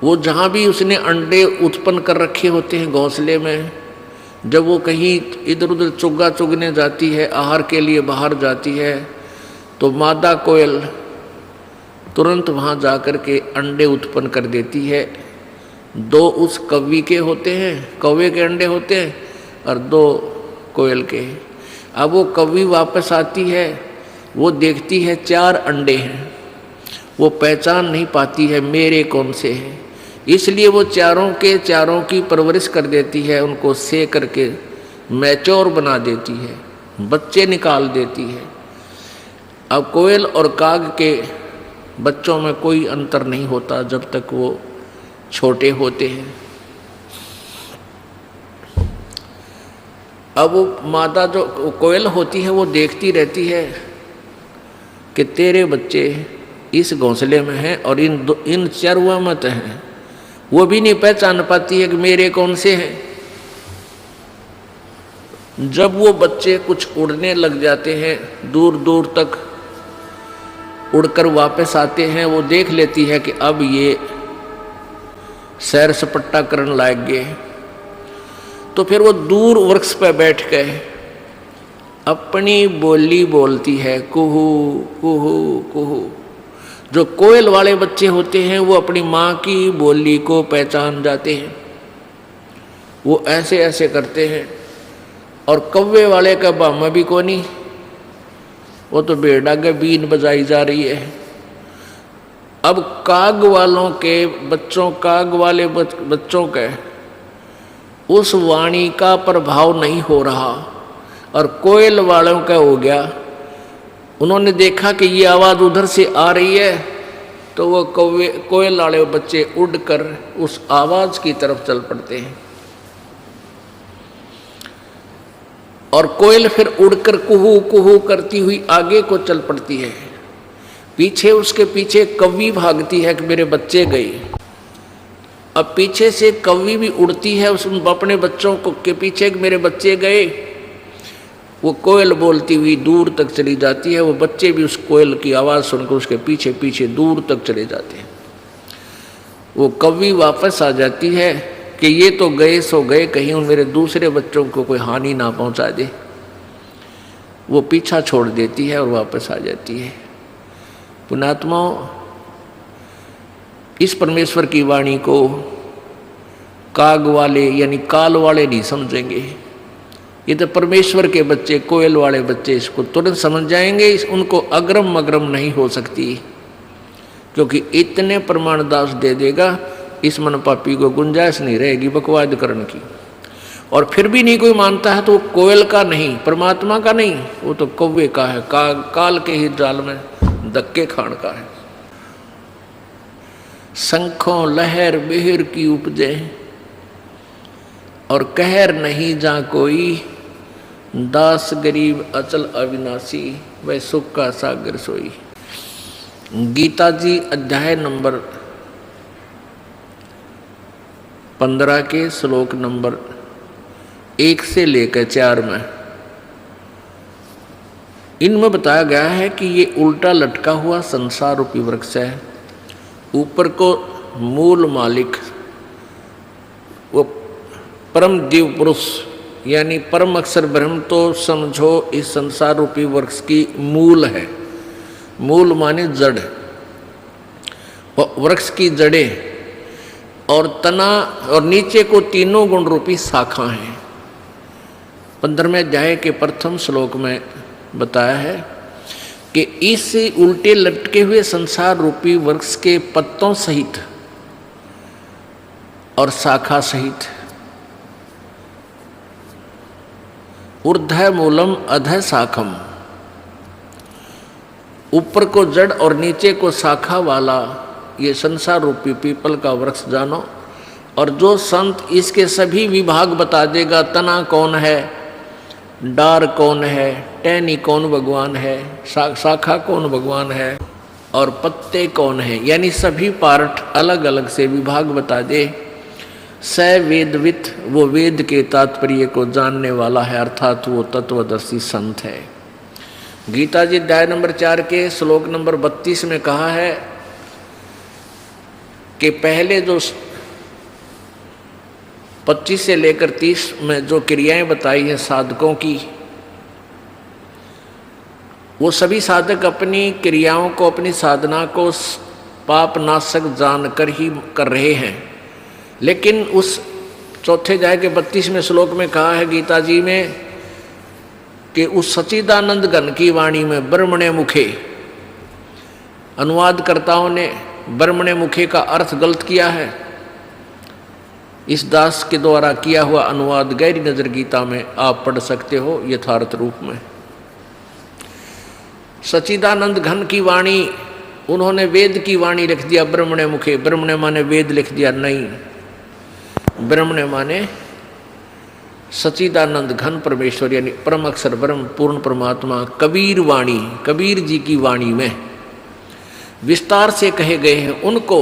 वो जहाँ भी उसने अंडे उत्पन्न कर रखे होते हैं घोंसले में, जब वो कहीं इधर उधर चुग्गा चुगने जाती है, आहार के लिए बाहर जाती है, तो मादा कोयल तुरंत वहाँ जा कर के अंडे उत्पन्न कर देती है। 2 उस कौवी के होते हैं, कौवे के अंडे होते हैं, और 2 कोयल के। अब वो कौवी वापस आती है, वो देखती है 4 अंडे हैं, वो पहचान नहीं पाती है मेरे कौन से हैं, इसलिए वो चारों के चारों की परवरिश कर देती है, उनको से करके मैच्योर बना देती है, बच्चे निकाल देती है। अब कोयल और काग के बच्चों में कोई अंतर नहीं होता जब तक वो छोटे होते हैं। अब वो मादा जो कोयल होती है वो देखती रहती है कि तेरे बच्चे इस घोंसले में हैं और इन चरवा मत हैं, वो भी नहीं पहचान पाती है कि मेरे कौन से हैं। जब वो बच्चे कुछ उड़ने लग जाते हैं, दूर दूर तक उड़कर वापस आते हैं, वो देख लेती है कि अब ये सैर सपट्टा करने लायक गए, तो फिर वो दूर वृक्ष पर बैठ गए अपनी बोली बोलती है, कुहू कुहू कुहू। जो कोयल वाले बच्चे होते हैं वो अपनी माँ की बोली को पहचान जाते हैं, वो ऐसे ऐसे करते हैं। और कौवे वाले का बामा भी कोनी, वो तो बेड़ा के बीन बजाई जा रही है। अब काग वालों के बच्चों, काग वाले बच्चों के उस वाणी का प्रभाव नहीं हो रहा, और कोयल वालों का हो गया। उन्होंने देखा कि ये आवाज़ उधर से आ रही है, तो वो कोयल वाले बच्चे उड़कर उस आवाज़ की तरफ चल पड़ते हैं, और कोयल फिर उड़कर कुहू कुहू करती हुई आगे को चल पड़ती है। पीछे उसके पीछे कौवी भागती है कि मेरे बच्चे गए। अब पीछे से कौवी भी उड़ती है उस अपने बच्चों को के पीछे कि मेरे बच्चे गए। वो कोयल बोलती हुई दूर तक चली जाती है, वो बच्चे भी उस कोयल की आवाज़ सुनकर उसके पीछे पीछे दूर तक चले जाते हैं। वो कौवी वापस आ जाती है कि ये तो गए सो गए, कहीं उन मेरे दूसरे बच्चों को कोई हानि ना पहुंचा दे। वो पीछा छोड़ देती है और वापस आ जाती है। पुण्यात्माओं, इस परमेश्वर की वाणी को काग वाले यानी काल वाले नहीं समझेंगे। ये तो परमेश्वर के बच्चे, कोयल वाले बच्चे इसको तुरंत समझ जाएंगे। उनको अग्रम मग्रम नहीं हो सकती, क्योंकि इतने प्रमाण दास दे देगा इस मन पापी को गुंजाइश नहीं रहेगी बकवाद करने की। और फिर भी नहीं कोई मानता है तो वो कोयल का नहीं, परमात्मा का नहीं, वो तो कौवे का है, काल के ही जाल में धक्के खान का है। शंखों लहर बिहर की उपजे और कहर नहीं जा कोई, दास गरीब अचल अविनाशी वह सुख का सागर सोई। गीता जी अध्याय नंबर 15 के श्लोक नंबर 1 से लेकर 4 में इनमें बताया गया है कि ये उल्टा लटका हुआ संसार रूपी वृक्ष है। ऊपर को मूल मालिक वो परम दिव्य पुरुष यानी परम अक्षर ब्रह्म तो समझो इस संसार रूपी वृक्ष की मूल है। मूल माने जड़, और वृक्ष की जड़ें और तना और नीचे को तीनों गुण रूपी शाखा हैं। 15वें अध्याय के प्रथम श्लोक में बताया है कि इस उल्टे लटके हुए संसार रूपी वृक्ष के पत्तों सहित और शाखा सहित ऊर्ध्व मूलम अधः शाखम, ऊपर को जड़ और नीचे को शाखा वाला ये संसार रूपी पीपल का वृक्ष जानो, और जो संत इसके सभी विभाग बता देगा, तना कौन है, डार कौन है, टहनी कौन भगवान है, शाखा कौन भगवान है, और पत्ते कौन है, यानी सभी पार्ट अलग अलग से विभाग बता दे, स वेदवित, वो वेद के तात्पर्य को जानने वाला है, अर्थात वो तत्वदर्शी संत है। गीता जी अध्याय नंबर 4 के श्लोक नंबर 32 में कहा है कि पहले जो 25 से लेकर 30 में जो क्रियाएं बताई हैं साधकों की, वो सभी साधक अपनी क्रियाओं को, अपनी साधना को पाप नाशक जानकर ही कर रहे हैं। लेकिन उस चौथे अध्याय के 32वें श्लोक में कहा है गीता जी में कि उस सच्चिदानंद घन की वाणी में ब्रह्मणे मुखे, अनुवादकर्ताओं ने ब्रह्मणे मुखे का अर्थ गलत किया है। इस दास के द्वारा किया हुआ अनुवाद गहरी नजर गीता में आप पढ़ सकते हो यथार्थ रूप में। सच्चिदानंद घन की वाणी, उन्होंने वेद की वाणी लिख दिया ब्रह्मणे मुखे। ब्रह्मणे माने वेद लिख दिया, नहीं, ब्रह्मणे माने सच्चिदानंद घन परमेश्वर, यानी परम अक्षर ब्रह्म पूर्ण परमात्मा। कबीर वाणी, कबीर जी की वाणी में विस्तार से कहे गए हैं उनको।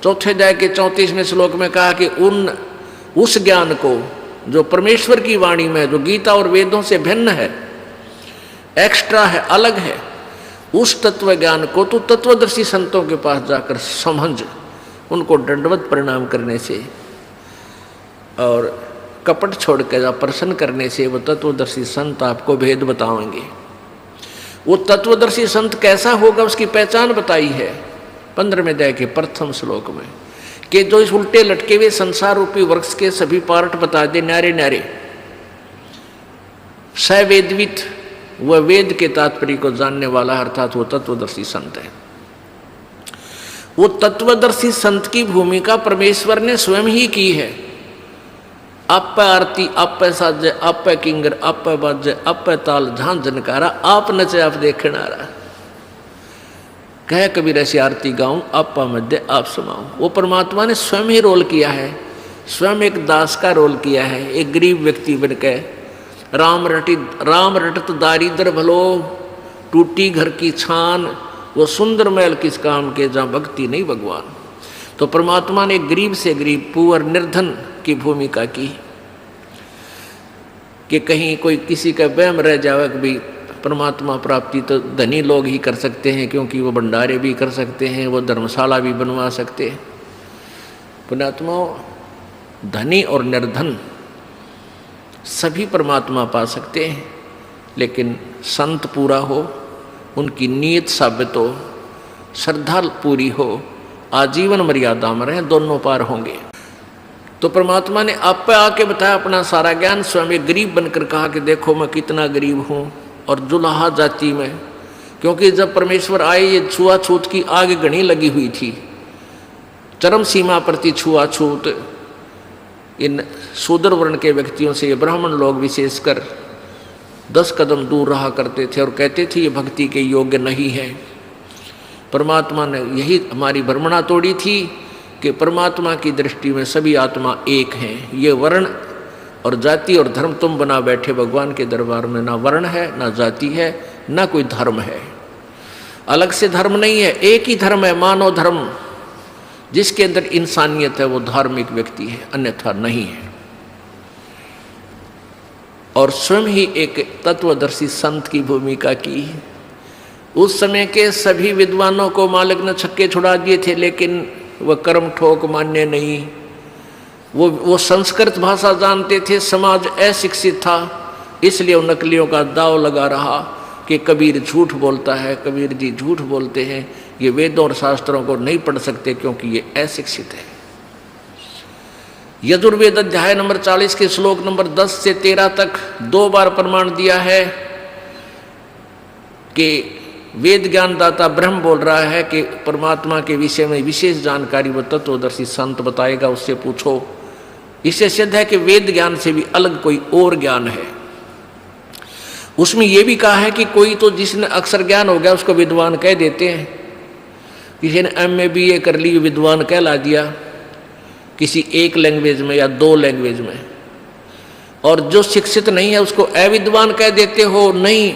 चौथे अध्याय के 34वें श्लोक में कहा कि उस ज्ञान को जो परमेश्वर की वाणी में, जो गीता और वेदों से भिन्न है, एक्स्ट्रा है, अलग है, उस तत्व ज्ञान को तो तत्वदर्शी संतों के पास जाकर समझ, उनको दंडवत प्रणाम करने से और कपट छोड़ कर प्रसन्न करने से वो तत्वदर्शी संत आपको भेद बताएंगे। वो तत्वदर्शी संत कैसा होगा उसकी पहचान बताई है 15वें अध्याय के प्रथम श्लोक में, कि जो इस उल्टे लटके हुए संसार रूपी वृक्ष के सभी पार्ट बता दे न्यारे न्यारे। सवेदवित, वह वेद के तात्पर्य को जानने वाला, अर्थात वो तत्वदर्शी संत है। वो तत्वदर्शी संत की भूमिका परमेश्वर ने स्वयं ही की है। आप आरती, आप साजे, आप किंगर, आप बाजे, आप ताल, झां जनकारा, आप नचे, आप देखनारा। कह कबीर ऐसी आरती गाऊं, आप मध्य आप समाऊं। वो परमात्मा ने स्वयं ही रोल किया है, स्वयं एक दास का रोल किया है। एक गरीब व्यक्ति बनकर राम रटत दारिद्र भलो, टूटी घर की छान, वो सुंदर महल किस काम के जहाँ भक्ति नहीं भगवान। तो परमात्मा ने गरीब से गरीब, पुअर, निर्धन की भूमिका की कि कहीं कोई किसी का वहम रह जावे कि भाई परमात्मा प्राप्ति तो धनी लोग ही कर सकते हैं, क्योंकि वो भंडारे भी कर सकते हैं, वो धर्मशाला भी बनवा सकते हैं। पुण्यात्मा, धनी और निर्धन सभी परमात्मा पा सकते हैं, लेकिन संत पूरा हो, उनकी नीयत साबित हो, श्रद्धा पूरी हो, आजीवन मर्यादा में रहें, दोनों पार होंगे। तो परमात्मा ने आप पे आके बताया अपना सारा ज्ञान। स्वयं एक गरीब बनकर कहा कि देखो मैं कितना गरीब हूँ, और जुलाहा जाति में, क्योंकि जब परमेश्वर आए ये छुआछूत की आग घनी लगी हुई थी, चरम सीमा प्रति छुआछूत इन शूद्र वर्ण के व्यक्तियों से ये ब्राह्मण लोग विशेषकर 10 कदम दूर रहा करते थे और कहते थे ये भक्ति के योग्य नहीं है। परमात्मा ने यही हमारी भ्रमणा तोड़ी थी कि परमात्मा की दृष्टि में सभी आत्मा एक हैं। ये वर्ण और जाति और धर्म तुम बना बैठे भगवान के दरबार में, ना वर्ण है, ना जाति है, ना कोई धर्म है, अलग से धर्म नहीं है, एक ही धर्म है, मानव धर्म। जिसके अंदर इंसानियत है वो धार्मिक व्यक्ति है, अन्यथा नहीं है। और स्वयं ही एक तत्वदर्शी संत की भूमिका की। उस समय के सभी विद्वानों को मालिक ने छक्के छुड़ा दिए थे, लेकिन वह कर्म ठोक मान्य नहीं। वो संस्कृत भाषा जानते थे, समाज अशिक्षित था, इसलिए उन नकलियों का दाव लगा रहा कि कबीर झूठ बोलता है, कबीर जी झूठ बोलते हैं, ये वेदों और शास्त्रों को नहीं पढ़ सकते क्योंकि ये अशिक्षित है। यजुर्वेद अध्याय नंबर 40 के श्लोक नंबर 10 से 13 तक 2 बार प्रमाण दिया है कि वेद ज्ञानदाता ब्रह्म बोल रहा है कि परमात्मा के विषय में विशेष जानकारी वो तत्वदर्शी संत बताएगा, उससे पूछो। इससे सिद्ध है कि वेद ज्ञान से भी अलग कोई और ज्ञान है। उसमें यह भी कहा है कि कोई तो जिसने अक्षर ज्ञान हो गया उसको विद्वान कह देते हैं, किसी ने MA BA कर ली, विद्वान कहला दिया किसी एक लैंग्वेज में या 2 लैंग्वेज में, और जो शिक्षित नहीं है उसको अविद्वान कह देते हो। नहीं,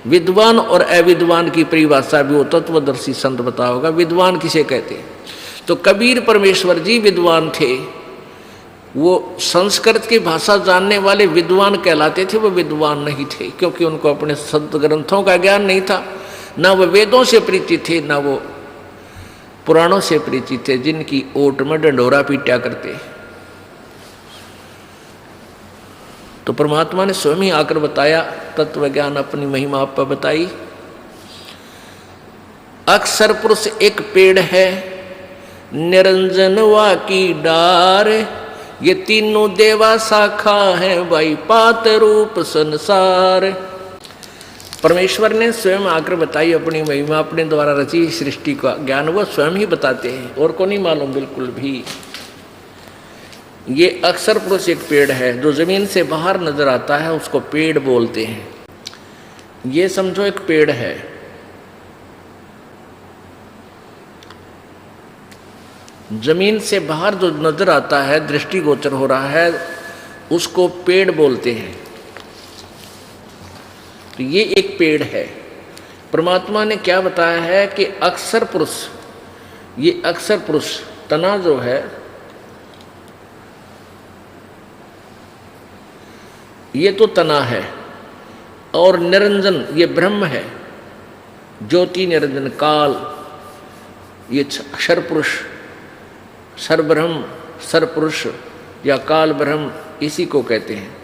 विद्वान और अविद्वान की परिभाषा भी वो तत्वदर्शी संत बता होगा। विद्वान किसे कहते? तो कबीर परमेश्वर जी विद्वान थे, वो संस्कृत की भाषा जानने वाले विद्वान कहलाते थे। वो विद्वान नहीं थे क्योंकि उनको अपने संत ग्रंथों का ज्ञान नहीं था, ना वो वेदों से परिचित थे, ना वो पुराणों से परिचित थे जिनकी ओट में डंडोरा पीटा करते। तो परमात्मा ने स्वयं ही आकर बताया, तत्व ज्ञान अपनी महिमा आप पर बताई। अक्षर पुरुष एक पेड़ है, निरंजन वा की डार, ये तीनों देवा शाखा है, भाई पात रूप संसार। परमेश्वर ने स्वयं आकर बताई अपनी महिमा, अपने द्वारा रची सृष्टि का ज्ञान वो स्वयं ही बताते हैं, और को नहीं मालूम बिल्कुल भी। ये अक्षर पुरुष एक पेड़ है, जो जमीन से बाहर नजर आता है उसको पेड़ बोलते हैं। ये समझो एक पेड़ है, जमीन से बाहर जो नजर आता है, दृष्टिगोचर हो रहा है, उसको पेड़ बोलते हैं। तो ये एक पेड़ है। परमात्मा ने क्या बताया है कि अक्षर पुरुष, ये अक्षर पुरुष तना जो है, ये तो तना है, और निरंजन ये ब्रह्म है, ज्योति निरंजन काल, ये अक्षर पुरुष, सर्वब्रह्म सरपुरुष या काल ब्रह्म, इसी को कहते हैं।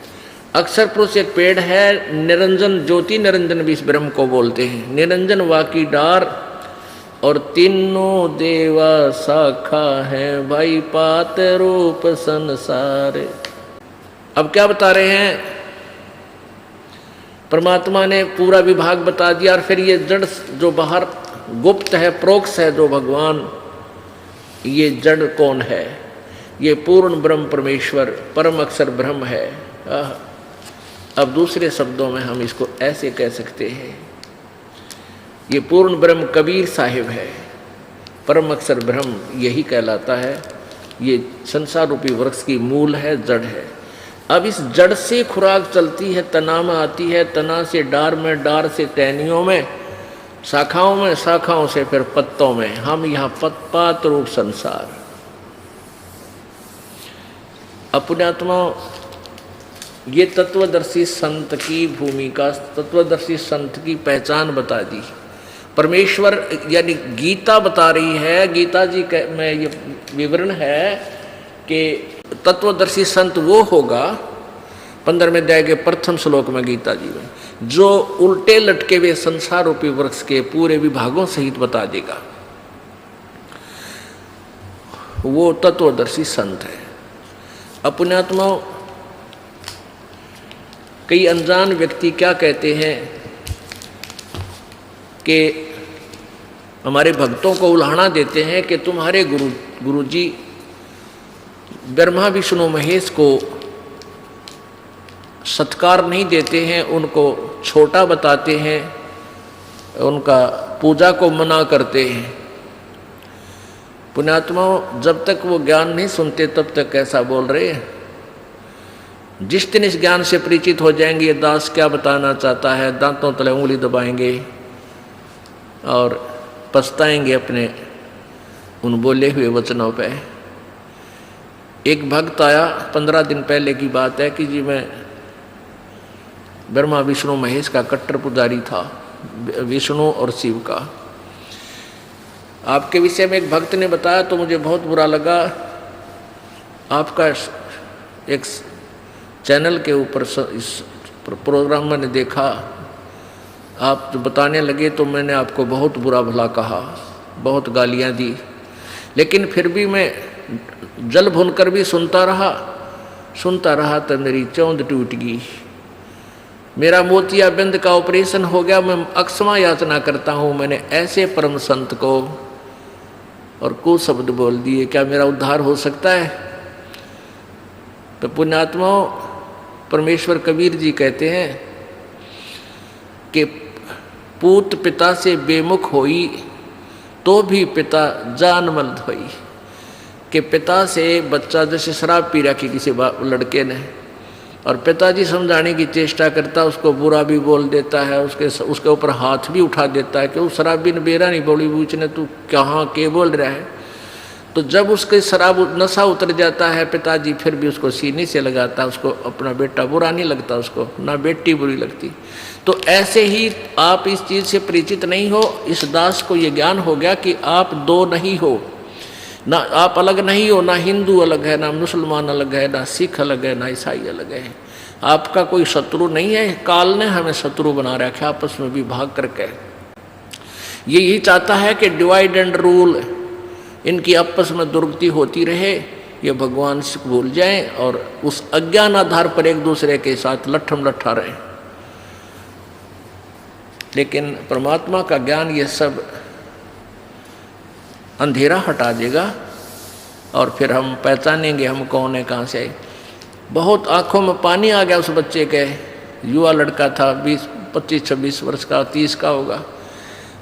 अक्षर पुरुष एक पेड़ है, निरंजन ज्योति निरंजन भी इस ब्रह्म को बोलते हैं। निरंजन वाकी डार, और तीनों देवा शाखा है, भाई पात रूप संसार। अब क्या बता रहे हैं? परमात्मा ने पूरा विभाग बता दिया, और फिर ये जड़ जो बाहर गुप्त है, प्रोक्ष है, जो भगवान, ये जड़ कौन है? ये पूर्ण ब्रह्म परमेश्वर परम अक्षर ब्रह्म है। अब दूसरे शब्दों में हम इसको ऐसे कह सकते हैं, ये पूर्ण ब्रह्म कबीर साहिब है, परम अक्षर ब्रह्म यही कहलाता है। ये संसार रूपी वृक्ष की मूल है, जड़ है। अब इस जड़ से खुराक चलती है, तना में आती है, तना से डार में, डार से टहनियों में, शाखाओं में, शाखाओं से फिर पत्तों में। हम यहाँ पत्पात रूप संसार। अपनात्मा, ये तत्वदर्शी संत की भूमिका, तत्वदर्शी संत की पहचान बता दी। परमेश्वर यानी गीता बता रही है, गीता जी में ये विवरण है कि तत्वदर्शी संत वो होगा, 15वें अध्याय के प्रथम श्लोक में गीता जी में, जो उल्टे लटके हुए संसार रूपी वृक्ष के पूरे विभागों सहित बता देगा, वो तत्वदर्शी संत है। अपनात्मा, कई अनजान व्यक्ति क्या कहते हैं कि हमारे भक्तों को उल्हाना देते हैं कि तुम्हारे गुरुजी ब्रह्मा विष्णु महेश को सत्कार नहीं देते हैं, उनको छोटा बताते हैं, उनका पूजा को मना करते हैं। पुण्यात्माओं, जब तक वो ज्ञान नहीं सुनते तब तक ऐसा बोल रहे हैं। जिस दिन इस ज्ञान से परिचित हो जाएंगे, ये दास क्या बताना चाहता है, दांतों तले उंगली दबाएंगे और पछताएंगे अपने उन बोले हुए वचनों पे। एक भक्त आया, 15 दिन पहले की बात है, कि जी मैं ब्रह्मा विष्णु महेश का कट्टर पुजारी था, विष्णु और शिव का। आपके विषय में एक भक्त ने बताया तो मुझे बहुत बुरा लगा। आपका एक चैनल के ऊपर इस प्रोग्राम मैंने देखा, आप जो बताने लगे तो मैंने आपको बहुत बुरा भला कहा, बहुत गालियां दी, लेकिन फिर भी मैं जल भूनकर भी सुनता रहा तो मेरी चौंध टूट गई। मेरा मोतियाबिंद का ऑपरेशन हो गया, मैं अक्षमा याचना करता हूँ। मैंने ऐसे परम संत को और कुछ शब्द बोल दिए, क्या मेरा उद्धार हो सकता है? तो पुण्यात्माओं, परमेश्वर कबीर जी कहते हैं कि पूत पिता से बेमुख होई, तो भी पिता जानमल धोई कि पिता से बच्चा जैसे शराब पी रखी किसी लड़के ने, और पिताजी समझाने की चेष्टा करता, उसको बुरा भी बोल देता है, उसके ऊपर हाथ भी उठा देता है कि वो शराबी ने बेरा नहीं बोली पूछने तू कहाँ के बोल रहा है। तो जब उसके शराब नशा उतर जाता है पिताजी फिर भी उसको सीने से लगाता, उसको अपना बेटा बुरा नहीं लगता, उसको ना बेटी बुरी लगती। तो ऐसे ही आप इस चीज़ से परिचित नहीं हो, इस दास को ये ज्ञान हो गया कि आप दो नहीं हो, ना आप अलग नहीं हो, ना हिंदू अलग है, ना मुसलमान अलग है, ना सिख अलग है, ना ईसाई अलग है। आपका कोई शत्रु नहीं है, काल ने हमें शत्रु बना रखा आपस में विभाग करके। ये यही चाहता है कि डिवाइड एंड रूल, इनकी आपस में दुर्गति होती रहे, ये भगवान से भूल जाएं और उस अज्ञान आधार पर एक दूसरे के साथ लट्ठम लट्ठा रहे। लेकिन परमात्मा का ज्ञान ये सब अंधेरा हटा देगा और फिर हम पहचानेंगे हम कौन है, कहाँ से आए। बहुत आंखों में पानी आ गया उस बच्चे के, युवा लड़का था, 25-26 वर्ष का, 30 का होगा,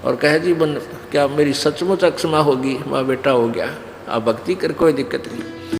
और कहे जी क्या मेरी सचमुच अक्षमा होगी, माँ बेटा हो गया, आप भक्ति कर, कोई दिक्कत नहीं।